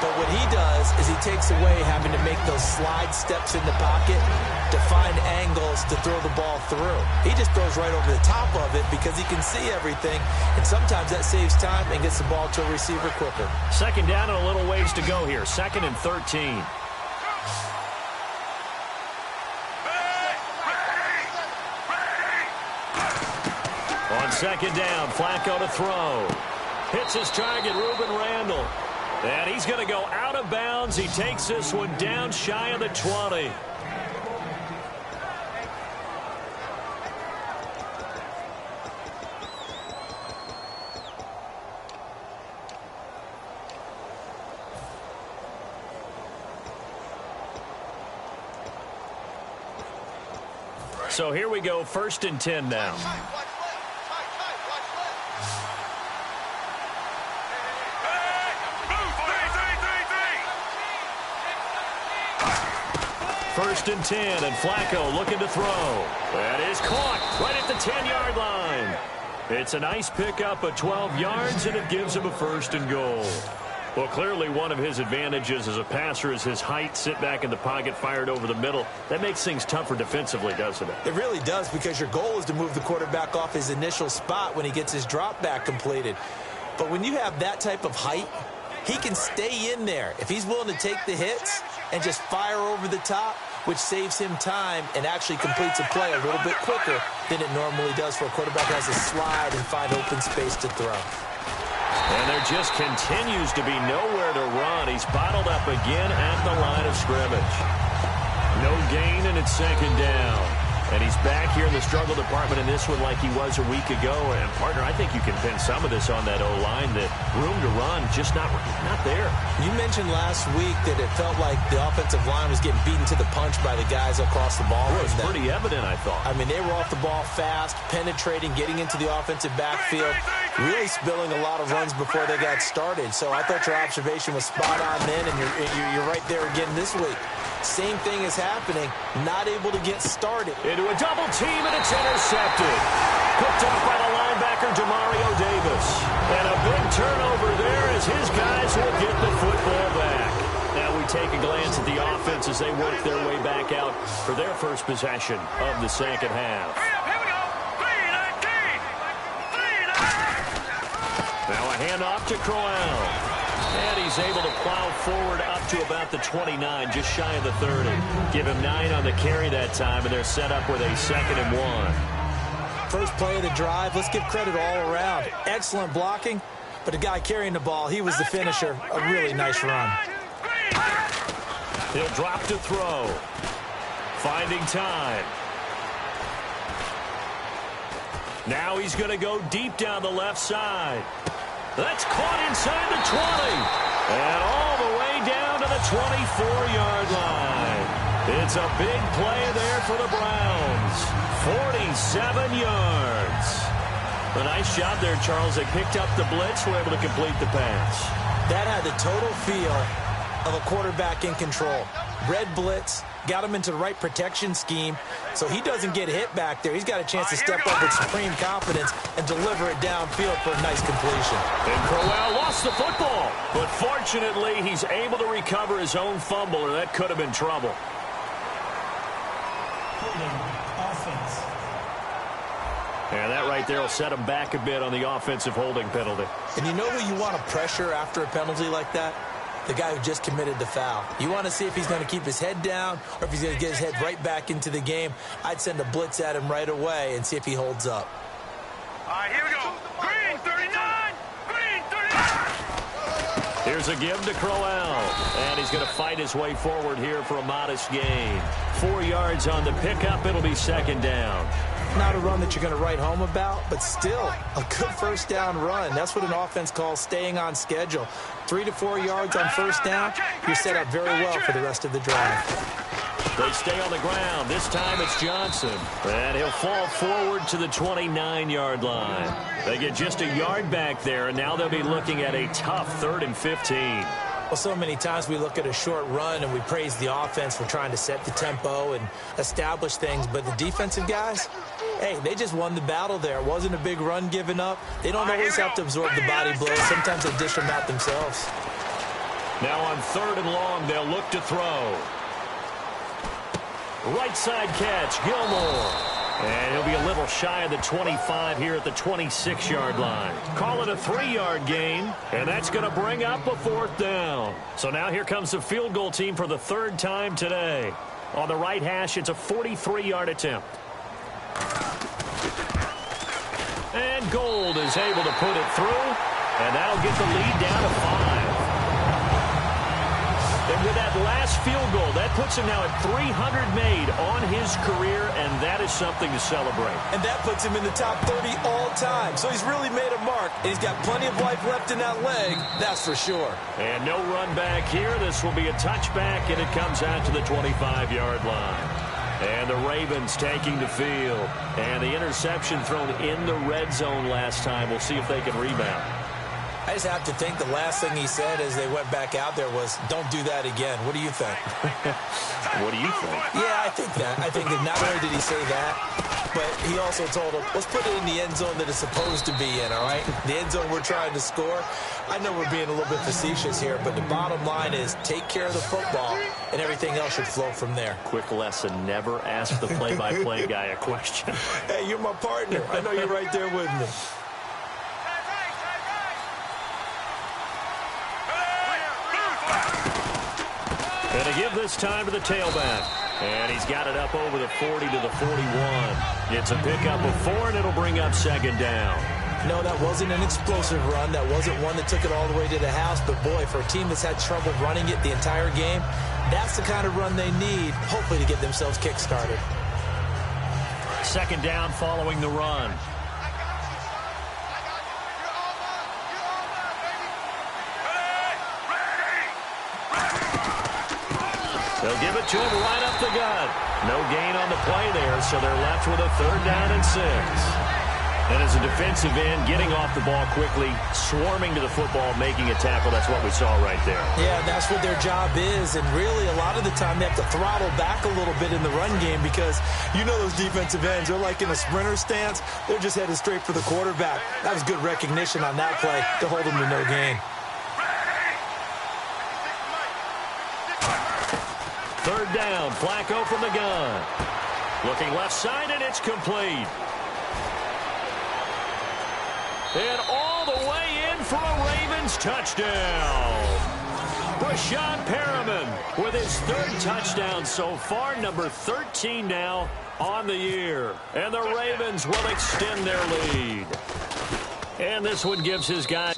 but what he does is he takes away having to make those slide steps in the pocket to find angles to throw the ball through. He just throws right over the top of it because he can see everything, and sometimes that saves time and gets the ball to a receiver quicker. 2nd down and a little ways to go here. 2nd and 13. On 2nd down, Flacco to throw. Hits his target, Ruben Randall. And he's going to go out of bounds. He takes this one down shy of the 20. So here we go, 1st and 10 now. First and 10, and Flacco looking to throw. That is caught right at the 10-yard line. It's a nice pickup of 12 yards, and it gives him a 1st and goal. Well, clearly one of his advantages as a passer is his height, sit back in the pocket, fired over the middle. That makes things tougher defensively, doesn't it? It really does, because your goal is to move the quarterback off his initial spot when he gets his drop back completed. But when you have that type of height, he can stay in there if he's willing to take the hits and just fire over the top, which saves him time and actually completes a play a little bit quicker than it normally does for a quarterback who has to slide and find open space to throw. And there just continues to be nowhere to run. He's bottled up again at the line of scrimmage. No gain, and it's 2nd down. And he's back here in the struggle department in this one like he was a week ago. And, partner, I think you can pin some of this on that O-line that room to run, just not there. You mentioned last week that it felt like the offensive line was getting beaten to the punch by the guys across the ball. It was pretty evident, I thought. I mean, they were off the ball fast, penetrating, getting into the offensive backfield, really spilling a lot of runs before they got started. So I thought your observation was spot on then, and you're right there again this week. Same thing is happening, not able to get started. Into a double team, and it's intercepted. Picked up by the linebacker, Demario Davis. And a big turnover there as his guys will get the football back. Now we take a glance at the offense as they work their way back out for their first possession of the second half. Here we go. 3-19. Now a handoff to Crowell. And he's able to plow forward up to about the 29, just shy of the 30. Give him 9 on the carry that time, and they're set up with a 2nd and 1. First play of the drive, let's give credit all around. Excellent blocking, but the guy carrying the ball, he was the finisher. A really nice run. He'll drop to throw. Finding time. Now he's going to go deep down the left side. That's caught inside the 20. And all the way down to the 24-yard line. It's a big play there for the Browns. 47 yards. A nice job there, Charles. They picked up the blitz, were able to complete the pass. That had the total feel of a quarterback in control. Red blitz, got him into the right protection scheme, so he doesn't get hit back there. He's got a chance to step up with supreme confidence and deliver it downfield for a nice completion. And Crowell lost the football, but fortunately he's able to recover his own fumble, or that could have been trouble. Offense. And that right there will set him back a bit on the offensive holding penalty. And you know who you want to pressure after a penalty like that? The guy who just committed the foul. You want to see if he's going to keep his head down or if he's going to get his head right back into the game. I'd send a blitz at him right away and see if he holds up. All right, here we go. Green 39. Green 39. Here's a give to Crowell. And he's going to fight his way forward here for a modest gain. 4 yards on the pickup. It'll be 2nd down. Not a run that you're going to write home about, but still a good first down run. That's what an offense calls staying on schedule. 3 to 4 yards on first down, you're set up very well for the rest of the drive. They stay on the ground. This time it's Johnson. And he'll fall forward to the 29-yard line. They get just a yard back there, and now they'll be looking at a tough 3rd and 15. Well, so many times we look at a short run and we praise the offense for trying to set the tempo and establish things, but the defensive guys, hey, they just won the battle there. It wasn't a big run given up. They don't always have to absorb the body blows. Sometimes they dish them out themselves. Now on 3rd and long, they'll look to throw. Right side catch, Gilmore. And he'll be a little shy of the 25 here at the 26-yard line. Call it a 3-yard gain, and that's going to bring up a 4th down. So now here comes the field goal team for the 3rd time today. On the right hash, it's a 43-yard attempt. And Gold is able to put it through, and that'll get the lead down to 5. And with that last field goal, that puts him now at 300 made on his career, and that is something to celebrate. And that puts him in the top 30 all time. So he's really made a mark, and he's got plenty of life left in that leg, that's for sure. And no run back here. This will be a touchback, and it comes out to the 25-yard line. And the Ravens taking the field. And the interception thrown in the red zone last time. We'll see if they can rebound. I just have to think the last thing he said as they went back out there was, don't do that again. What do you think? What do you think? Yeah, I think that. I think that not only did he say that, but he also told him, let's put it in the end zone that it's supposed to be in, all right? The end zone we're trying to score. I know we're being a little bit facetious here, but the bottom line is take care of the football, and everything else should flow from there. Quick lesson, never ask the play-by-play guy a question. Hey, you're my partner. I know you're right there with me. And a give this time to the tailback. And he's got it up over the 40 to the 41. It's a pickup of 4, and it'll bring up 2nd down. No, that wasn't an explosive run. That wasn't one that took it all the way to the house. But, boy, for a team that's had trouble running it the entire game, that's the kind of run they need, hopefully, to get themselves kick-started. 2nd down following the run. They'll give it to him right up the gut. No gain on the play there, so they're left with a 3rd down and 6. And as a defensive end, getting off the ball quickly, swarming to the football, making a tackle, that's what we saw right there. Yeah, that's what their job is. And really, a lot of the time, they have to throttle back a little bit in the run game because you know those defensive ends, they're like in a sprinter stance. They're just headed straight for the quarterback. That was good recognition on that play to hold them to no gain. 3rd down, Flacco from the gun. Looking left side, and it's complete. And all the way in for a Ravens touchdown. Brashad Perriman with his 3rd touchdown so far, number 13 now on the year. And the Ravens will extend their lead. And this one gives his guy.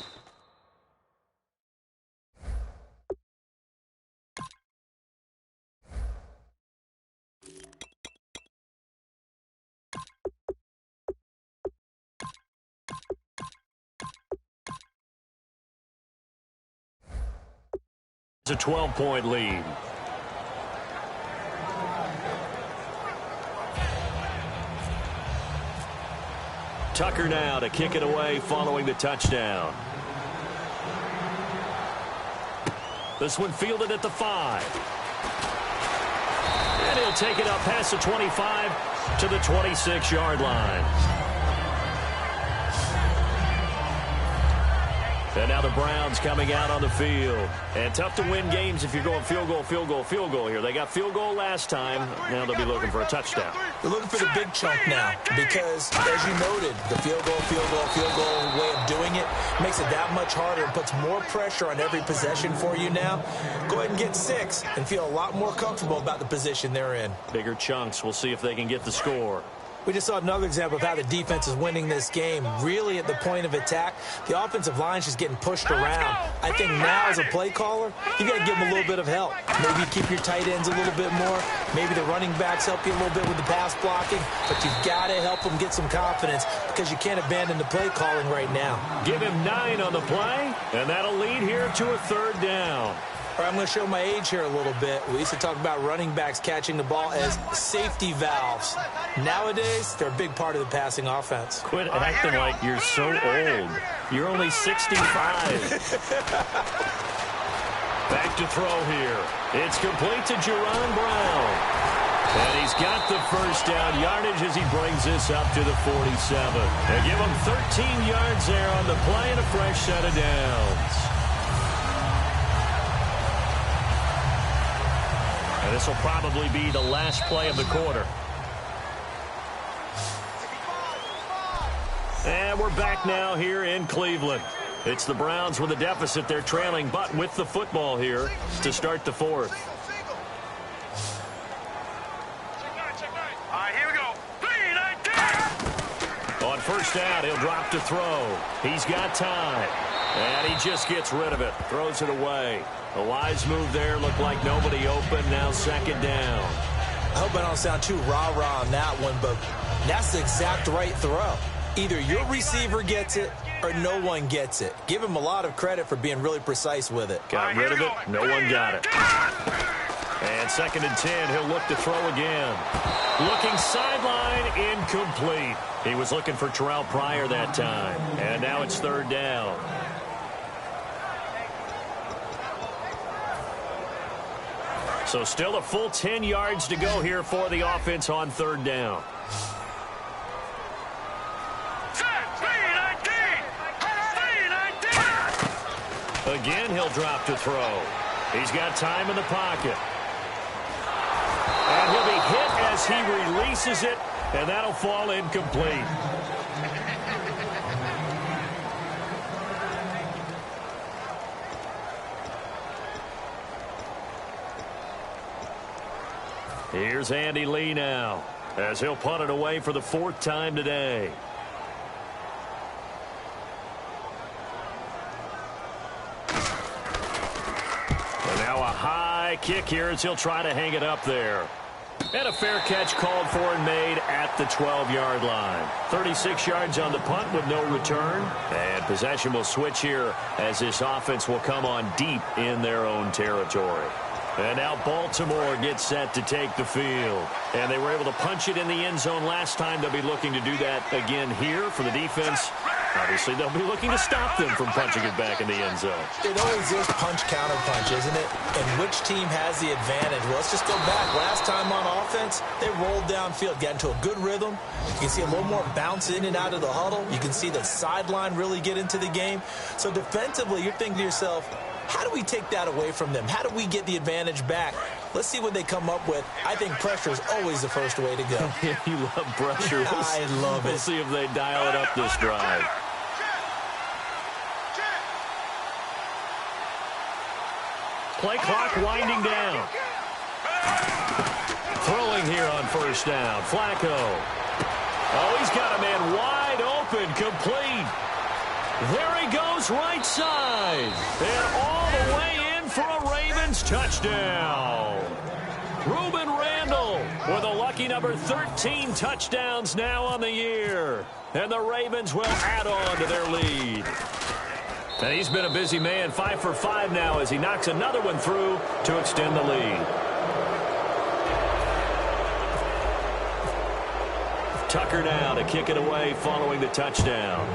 It's a 12-point lead. Tucker now to kick it away following the touchdown. This one fielded at the 5. And he'll take it up past the 25 to the 26-yard line. And now the Browns coming out on the field. And tough to win games if you're going field goal, field goal, field goal here. They got field goal last time. Now they'll be looking for a touchdown. They're looking for the big chunk now because, as you noted, the field goal way of doing it makes it that much harder and puts more pressure on every possession for you now. Go ahead and get 6 and feel a lot more comfortable about the position they're in. Bigger chunks. We'll see if they can get the score. We just saw another example of how the defense is winning this game. Really at the point of attack, the offensive line is just getting pushed around. I think now as a play caller, you got to give them a little bit of help. Maybe keep your tight ends a little bit more. Maybe the running backs help you a little bit with the pass blocking. But you've got to help them get some confidence because you can't abandon the play calling right now. Give him 9 on the play, and that'll lead here to a 3rd down. All right, I'm going to show my age here a little bit. We used to talk about running backs catching the ball as safety valves. Nowadays, they're a big part of the passing offense. Quit acting like you're so old. You're only 65. Back to throw here. It's complete to Jerron Brown. And he's got the 1st down yardage as he brings this up to the 47. They give him 13 yards there on the play and a fresh set of downs. And this will probably be the last play of the quarter. And we're back now here in Cleveland. It's the Browns with a deficit. They're trailing, but with the football here to start the 4th. All right, here we go. 3-19. On 1st down, he'll drop to throw. He's got time. And he just gets rid of it. Throws it away. A wise move there. Looked like nobody open. Now 2nd down. I hope I don't sound too rah-rah on that one, but that's the exact right throw. Either your receiver gets it or no one gets it. Give him a lot of credit for being really precise with it. Got rid of it. No one got it. And 2nd and 10. He'll look to throw again. Looking sideline, incomplete. He was looking for Terrell Pryor that time. And now it's 3rd down. So still a full 10 yards to go here for the offense on 3rd down. Again, he'll drop to throw. He's got time in the pocket. And he'll be hit as he releases it, and that'll fall incomplete. Here's Andy Lee now, as he'll punt it away for the 4th time today. And now a high kick here as he'll try to hang it up there. And a fair catch called for and made at the 12-yard line. 36 yards on the punt with no return. And possession will switch here as this offense will come on deep in their own territory. And now Baltimore gets set to take the field. And they were able to punch it in the end zone last time. They'll be looking to do that again here for the defense. Obviously, they'll be looking to stop them from punching it back in the end zone. It always is punch-counter-punch, isn't it? And which team has the advantage? Well, let's just go back. Last time on offense, they rolled downfield, got into a good rhythm. You can see a little more bounce in and out of the huddle. You can see the sideline really get into the game. So defensively, you're thinking to yourself, how do we take that away from them? How do we get the advantage back? Let's see what they come up with. I think pressure is always the first way to go. You love pressure. I love it. We'll see if they dial it up this drive. Play clock winding down. Throwing here on first down. Flacco. Oh, he's got a man wide open, complete. There he goes, right side. And all the way in for a Ravens touchdown. Reuben Randall with a lucky number 13 touchdowns now on the year. And the Ravens will add on to their lead. And he's been a busy man, 5 for 5 now as he knocks another one through to extend the lead. Tucker now to kick it away following the touchdown.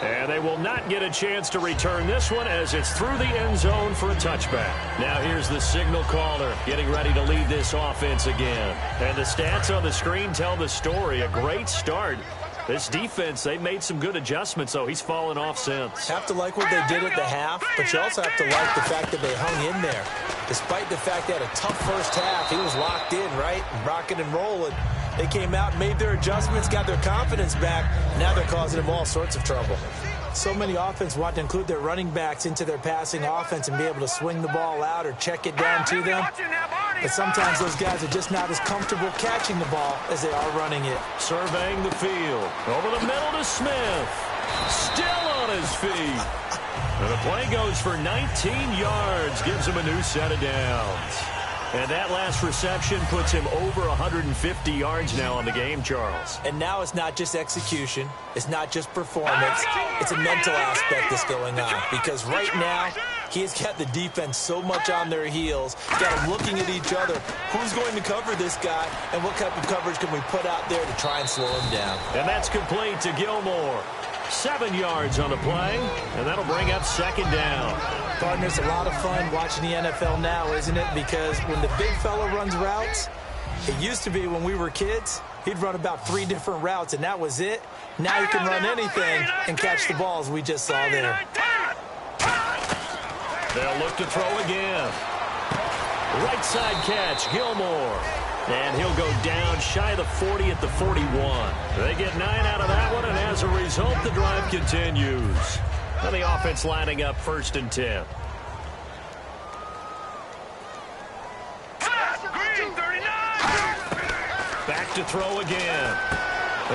And they will not get a chance to return this one as it's through the end zone for a touchback. Now here's the signal caller getting ready to lead this offense again. And the stats on the screen tell the story. A great start. This defense, they've made some good adjustments, so he's fallen off since. Have to like what they did at the half, but you also have to like the fact that they hung in there. Despite the fact they had a tough first half, he was locked in, right? Rocking and rolling. They came out, made their adjustments, got their confidence back. Now they're causing them all sorts of trouble. So many offense want to include their running backs into their passing offense and be able to swing the ball out or check it down to them. But sometimes those guys are just not as comfortable catching the ball as they are running it. Surveying the field. Over the middle to Smith. Still on his feet. And the play goes for 19 yards. Gives him a new set of downs. And that last reception puts him over 150 yards now on the game, Charles. And now it's not just execution. It's not just performance. It's a mental aspect that's going on. Because right now, he has got the defense so much on their heels. Got them looking at each other. Who's going to cover this guy? And what type of coverage can we put out there to try and slow him down? And that's complete to Gilmore. 7 yards on the play, and that'll bring up second down. Partner, it's a lot of fun watching the NFL now, isn't it? Because when the big fella runs routes, it used to be when we were kids, he'd run about 3 different routes, and that was it. Now he can run anything and catch the balls we just saw there. They'll look to throw again. Right side catch, Gilmore. And he'll go down shy of the 40 at the 41. They get 9 out of that one, and as a result, the drive continues. And the offense lining up 1st and 10. Back to throw again.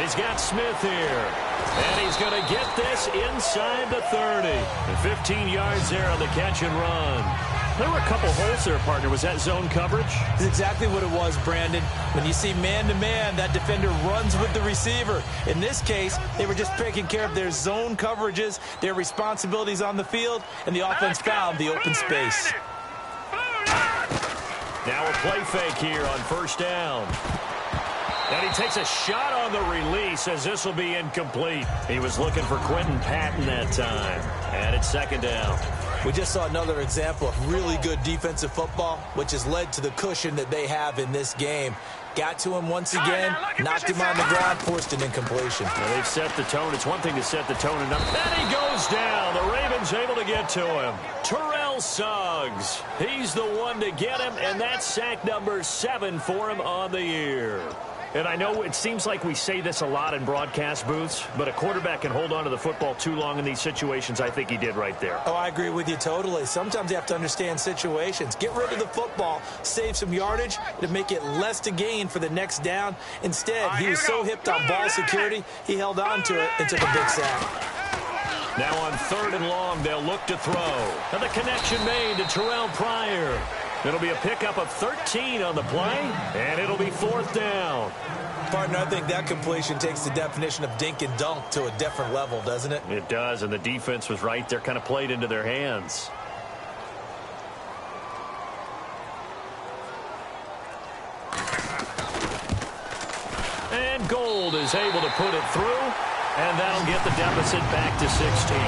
He's got Smith here. And he's going to get this inside the 30. And 15 yards there on the catch and run. There were a couple holes there, partner. Was that zone coverage? That's exactly what it was, Brandon. When you see man-to-man, that defender runs with the receiver. In this case, they were just taking care of their zone coverages, their responsibilities on the field, and the offense found the open space. Now a play fake here on first down. And he takes a shot on the release as this will be incomplete. He was looking for Quentin Patton that time. And it's second down. We just saw another example of really good defensive football, which has led to the cushion that they have in this game. Got to him once again, knocked him on the ground, forced an incompletion. Well, they've set the tone. It's one thing to set the tone enough. And he goes down. The Ravens able to get to him. Terrell Suggs. He's the one to get him, and that's sack number 7 for him on the year. And I know it seems like we say this a lot in broadcast booths, but a quarterback can hold on to the football too long in these situations. I think he did right there. Oh, I agree with you totally. Sometimes you have to understand situations. Get rid of the football, save some yardage to make it less to gain for the next down. Instead, he was so hipped on ball security, he held on to it and took a big sack. Now on 3rd and long, they'll look to throw. And the connection made to Terrell Pryor. It'll be a pickup of 13 on the play, and it'll be 4th down. Partner, I think that completion takes the definition of dink and dunk to a different level, doesn't it? It does, and the defense was right there, kind of played into their hands. And Gold is able to put it through, and that'll get the deficit back to 16.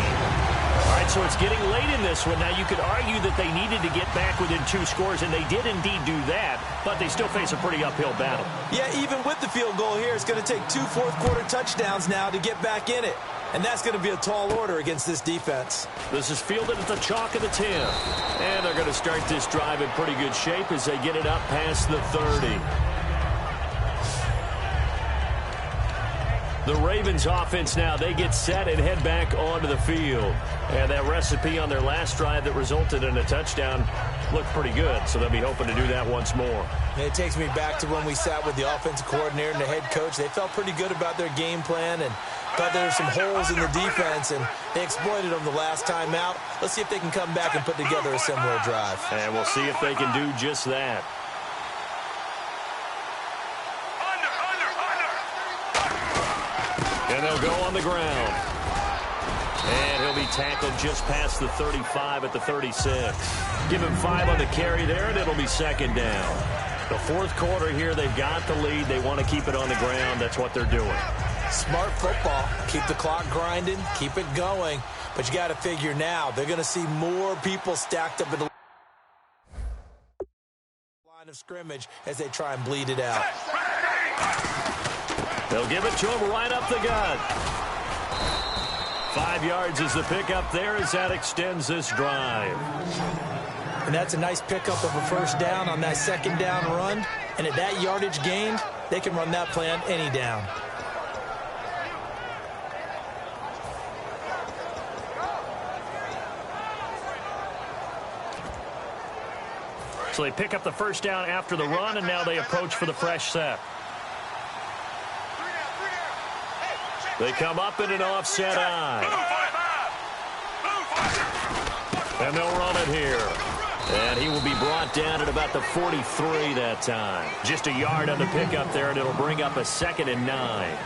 All right, so it's getting late in this one. Now, you could argue that they needed to get back within 2 scores, and they did indeed do that, but they still face a pretty uphill battle. Yeah, even with the field goal here, it's going to take 2 fourth-quarter touchdowns now to get back in it. And that's going to be a tall order against this defense. This is fielded at the chalk of the 10. And they're going to start this drive in pretty good shape as they get it up past the 30. The Ravens offense now, they get set and head back onto the field. And that recipe on their last drive that resulted in a touchdown looked pretty good, so they'll be hoping to do that once more. And it takes me back to when we sat with the offensive coordinator and the head coach. They felt pretty good about their game plan and thought there were some holes in the defense, and they exploited them the last time out. Let's see if they can come back and put together a similar drive. And we'll see if they can do just that. And they'll go on the ground. And he'll be tackled just past the 35 at the 36. Give him 5 on the carry there, and it'll be second down. The fourth quarter here, they've got the lead. They want to keep it on the ground. That's what they're doing. Smart football. Keep the clock grinding. Keep it going. But you got to figure now, they're going to see more people stacked up in the line of scrimmage as they try and bleed it out. They'll give it to him right up the gut. 5 yards is the pickup there as that extends this drive. And that's a nice pickup of a first down on that second down run. And at that yardage gained, they can run that play on any down. So they pick up the first down after the run, and now they approach for the fresh set. They come up in an offset eye. And they'll run it here. And he will be brought down at about the 43 that time. Just a yard on the pickup there, and it'll bring up a 2nd and 9.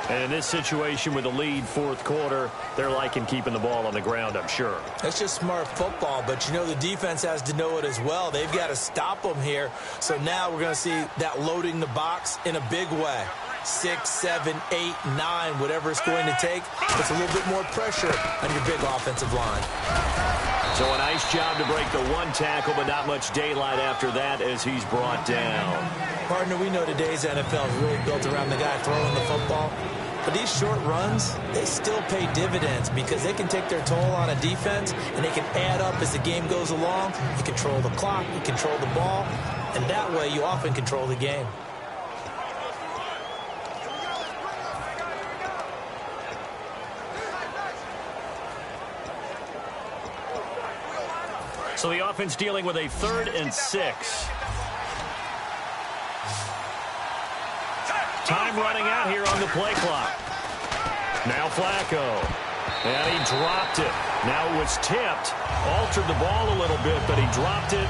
And in this situation with the lead fourth quarter, they're liking keeping the ball on the ground, I'm sure. That's just smart football, but you know the defense has to know it as well. They've got to stop them here. So now we're going to see that loading the box in a big way. 6, 7, 8, 9, whatever it's going to take. Puts a little bit more pressure on your big offensive line. So a nice job to break the 1 tackle, but not much daylight after that as he's brought down. Partner, we know today's NFL is really built around the guy throwing the football. But these short runs, they still pay dividends because they can take their toll on a defense and they can add up as the game goes along. You control the clock, you control the ball, and that way you often control the game. So the offense dealing with a 3rd and 6. Time running out here on the play clock. Now Flacco. And he dropped it. Now it was tipped. Altered the ball a little bit, but he dropped it.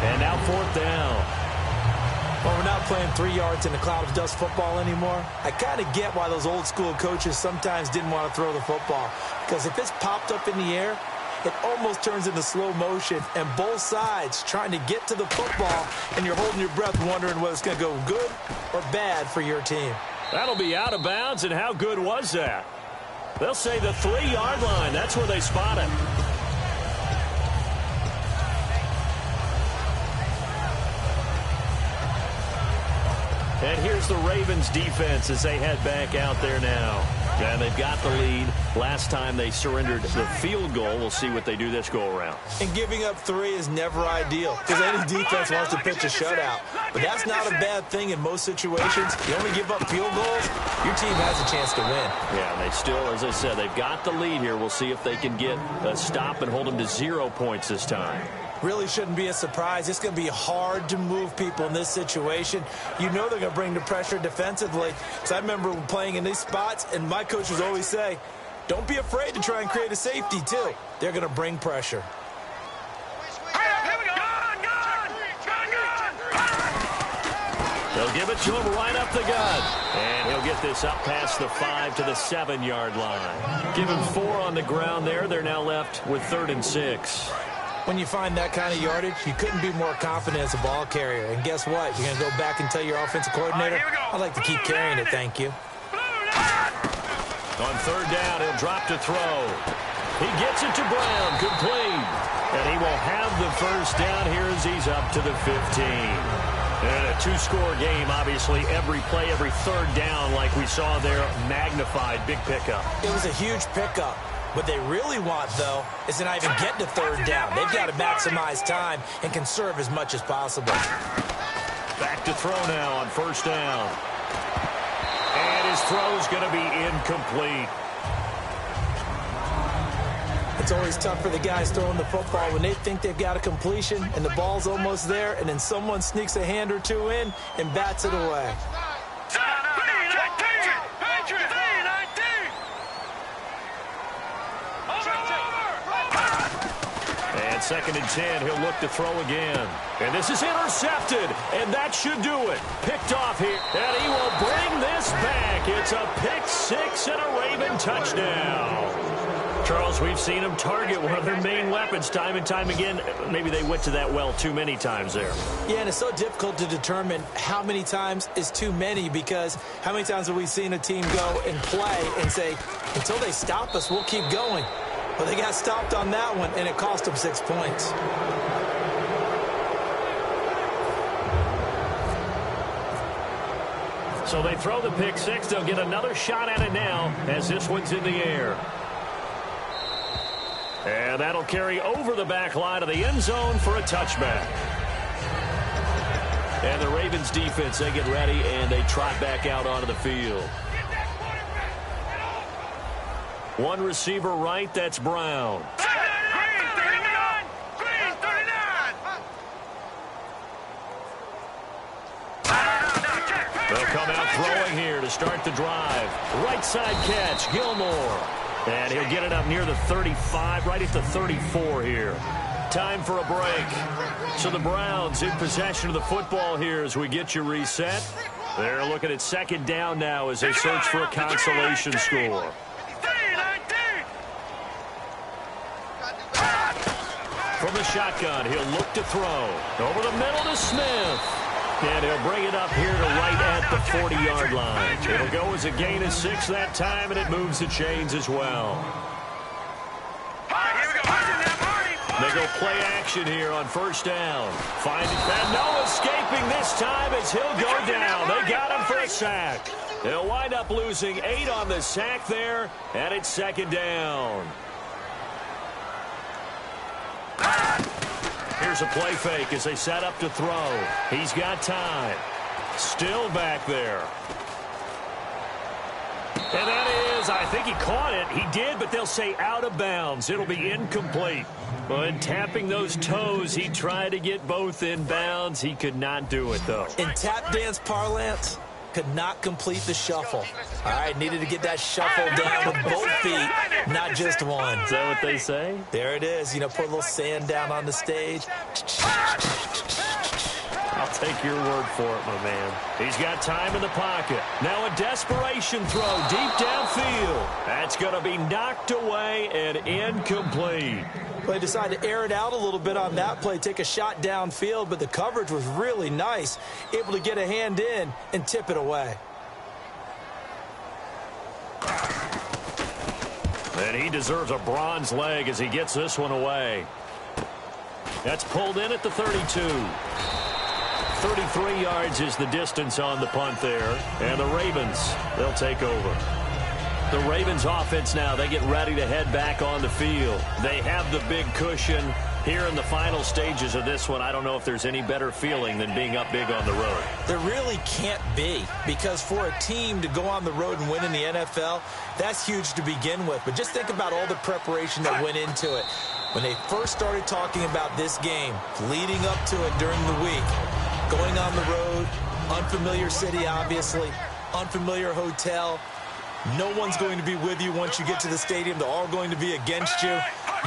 And now 4th down. Well, we're not playing 3 yards in a cloud of dust football anymore. I kind of get why those old school coaches sometimes didn't want to throw the football. Because if it's popped up in the air, it almost turns into slow motion, and both sides trying to get to the football, and you're holding your breath wondering whether it's going to go good or bad for your team. That'll be out of bounds, and how good was that? They'll say the 3-yard line. That's where they spot it. And here's the Ravens defense as they head back out there now. And they've got the lead. Last time they surrendered the field goal. We'll see what they do this go-around. And giving up 3 is never ideal because any defense wants to pitch a shutout. But that's not a bad thing in most situations. You only give up field goals, your team has a chance to win. Yeah, and they still, as I said, they've got the lead here. We'll see if they can get a stop and hold them to 0 points this time. Really shouldn't be a surprise. It's going to be hard to move people in this situation. You know they're going to bring the pressure defensively. Because I remember playing in these spots, and my coach would always say, don't be afraid to try and create a safety, too. They're going to bring pressure. They'll give it to him right up the gut. And he'll get this up past the 5 to the 7-yard line. Give him 4 on the ground there. They're now left with 3rd and 6. When you find that kind of yardage, you couldn't be more confident as a ball carrier. And guess what? You're going to go back and tell your offensive coordinator, I'd like to keep carrying it, thank you. On third down, he'll drop to throw. He gets it to Brown, complete. And he will have the first down here as he's up to the 15. And a two-score game, obviously, every play, every third down, like we saw there, magnified, big pickup. It was a huge pickup. What they really want, though, is to not even get to third down. They've got to maximize time and conserve as much as possible. Back to throw now on first down. And his throw's going to be incomplete. It's always tough for the guys throwing the football when they think they've got a completion and the ball's almost there, and then someone sneaks a hand or two in and bats it away. And second and 10, he'll look to throw again. And this is intercepted, and that should do it. Picked off here, and he will bring this back. It's a pick six and a Raven touchdown. Charles, we've seen them target one of their main weapons time and time again. Maybe they went to that well too many times there. Yeah, and it's so difficult to determine how many times is too many, because how many times have we seen a team go and play and say, until they stop us, we'll keep going. Well, they got stopped on that one, and it cost them 6 points. So they throw the pick six. They'll get another shot at it now as this one's in the air. And that'll carry over the back line of the end zone for a touchback. And the Ravens defense, they get ready, and they trot back out onto the field. One receiver right, that's Brown. Green 39! Green 39! They'll come out throwing here to start the drive. Right side catch, Gilmore. And he'll get it up near the 35, right at the 34 here. Time for a break. So the Browns in possession of the football here as we get you reset. They're looking at second down now as they search for a consolation score. From the shotgun, he'll look to throw. Over the middle to Smith. And he'll bring it up here to right at the 40-yard line. It'll go as a gain of 6 that time, and it moves the chains as well. They go play action here on first down. Find it, and no escaping this time as he'll go down. They got him for a sack. They'll wind up losing 8 on the sack there, and it's second down. Here's a play fake as they set up to throw. He's got time. Still back there. And that is, I think he caught it. He did, but they'll say out of bounds. It'll be incomplete. But tapping those toes, he tried to get both in bounds. He could not do it, though. In tap dance parlance, could not complete the shuffle. All right, needed to get that shuffle down with both feet, not just one. Is that what they say? There it is. You know, put a little sand down on the stage. I'll take your word for it, my man. He's got time in the pocket. Now a desperation throw deep downfield. That's going to be knocked away and incomplete. Well, they decided to air it out a little bit on that play, take a shot downfield, but the coverage was really nice, able to get a hand in and tip it away. And he deserves a bronze leg as he gets this one away. That's pulled in at the 32. 33 yards is the distance on the punt there. And the Ravens, they'll take over. The Ravens offense now, they get ready to head back on the field. They have the big cushion. Here in the final stages of this one, I don't know if there's any better feeling than being up big on the road. There really can't be, because for a team to go on the road and win in the NFL, that's huge to begin with. But just think about all the preparation that went into it. When they first started talking about this game, leading up to it during the week, going on the road, unfamiliar city, obviously, unfamiliar hotel. No one's going to be with you once you get to the stadium. They're all going to be against you.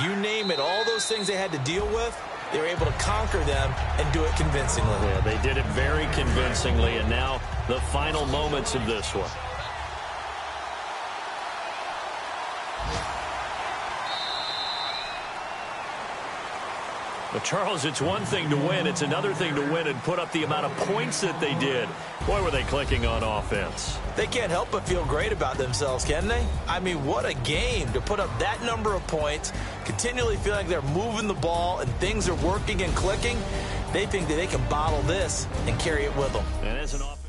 You name it, all those things they had to deal with, they were able to conquer them and do it convincingly. Yeah, they did it very convincingly, and now the final moments of this one. But, Charles, it's one thing to win. It's another thing to win and put up the amount of points that they did. Boy, were they clicking on offense. They can't help but feel great about themselves, can they? I mean, what a game to put up that number of points, continually feel like they're moving the ball and things are working and clicking. They think that they can bottle this and carry it with them. And as an offense.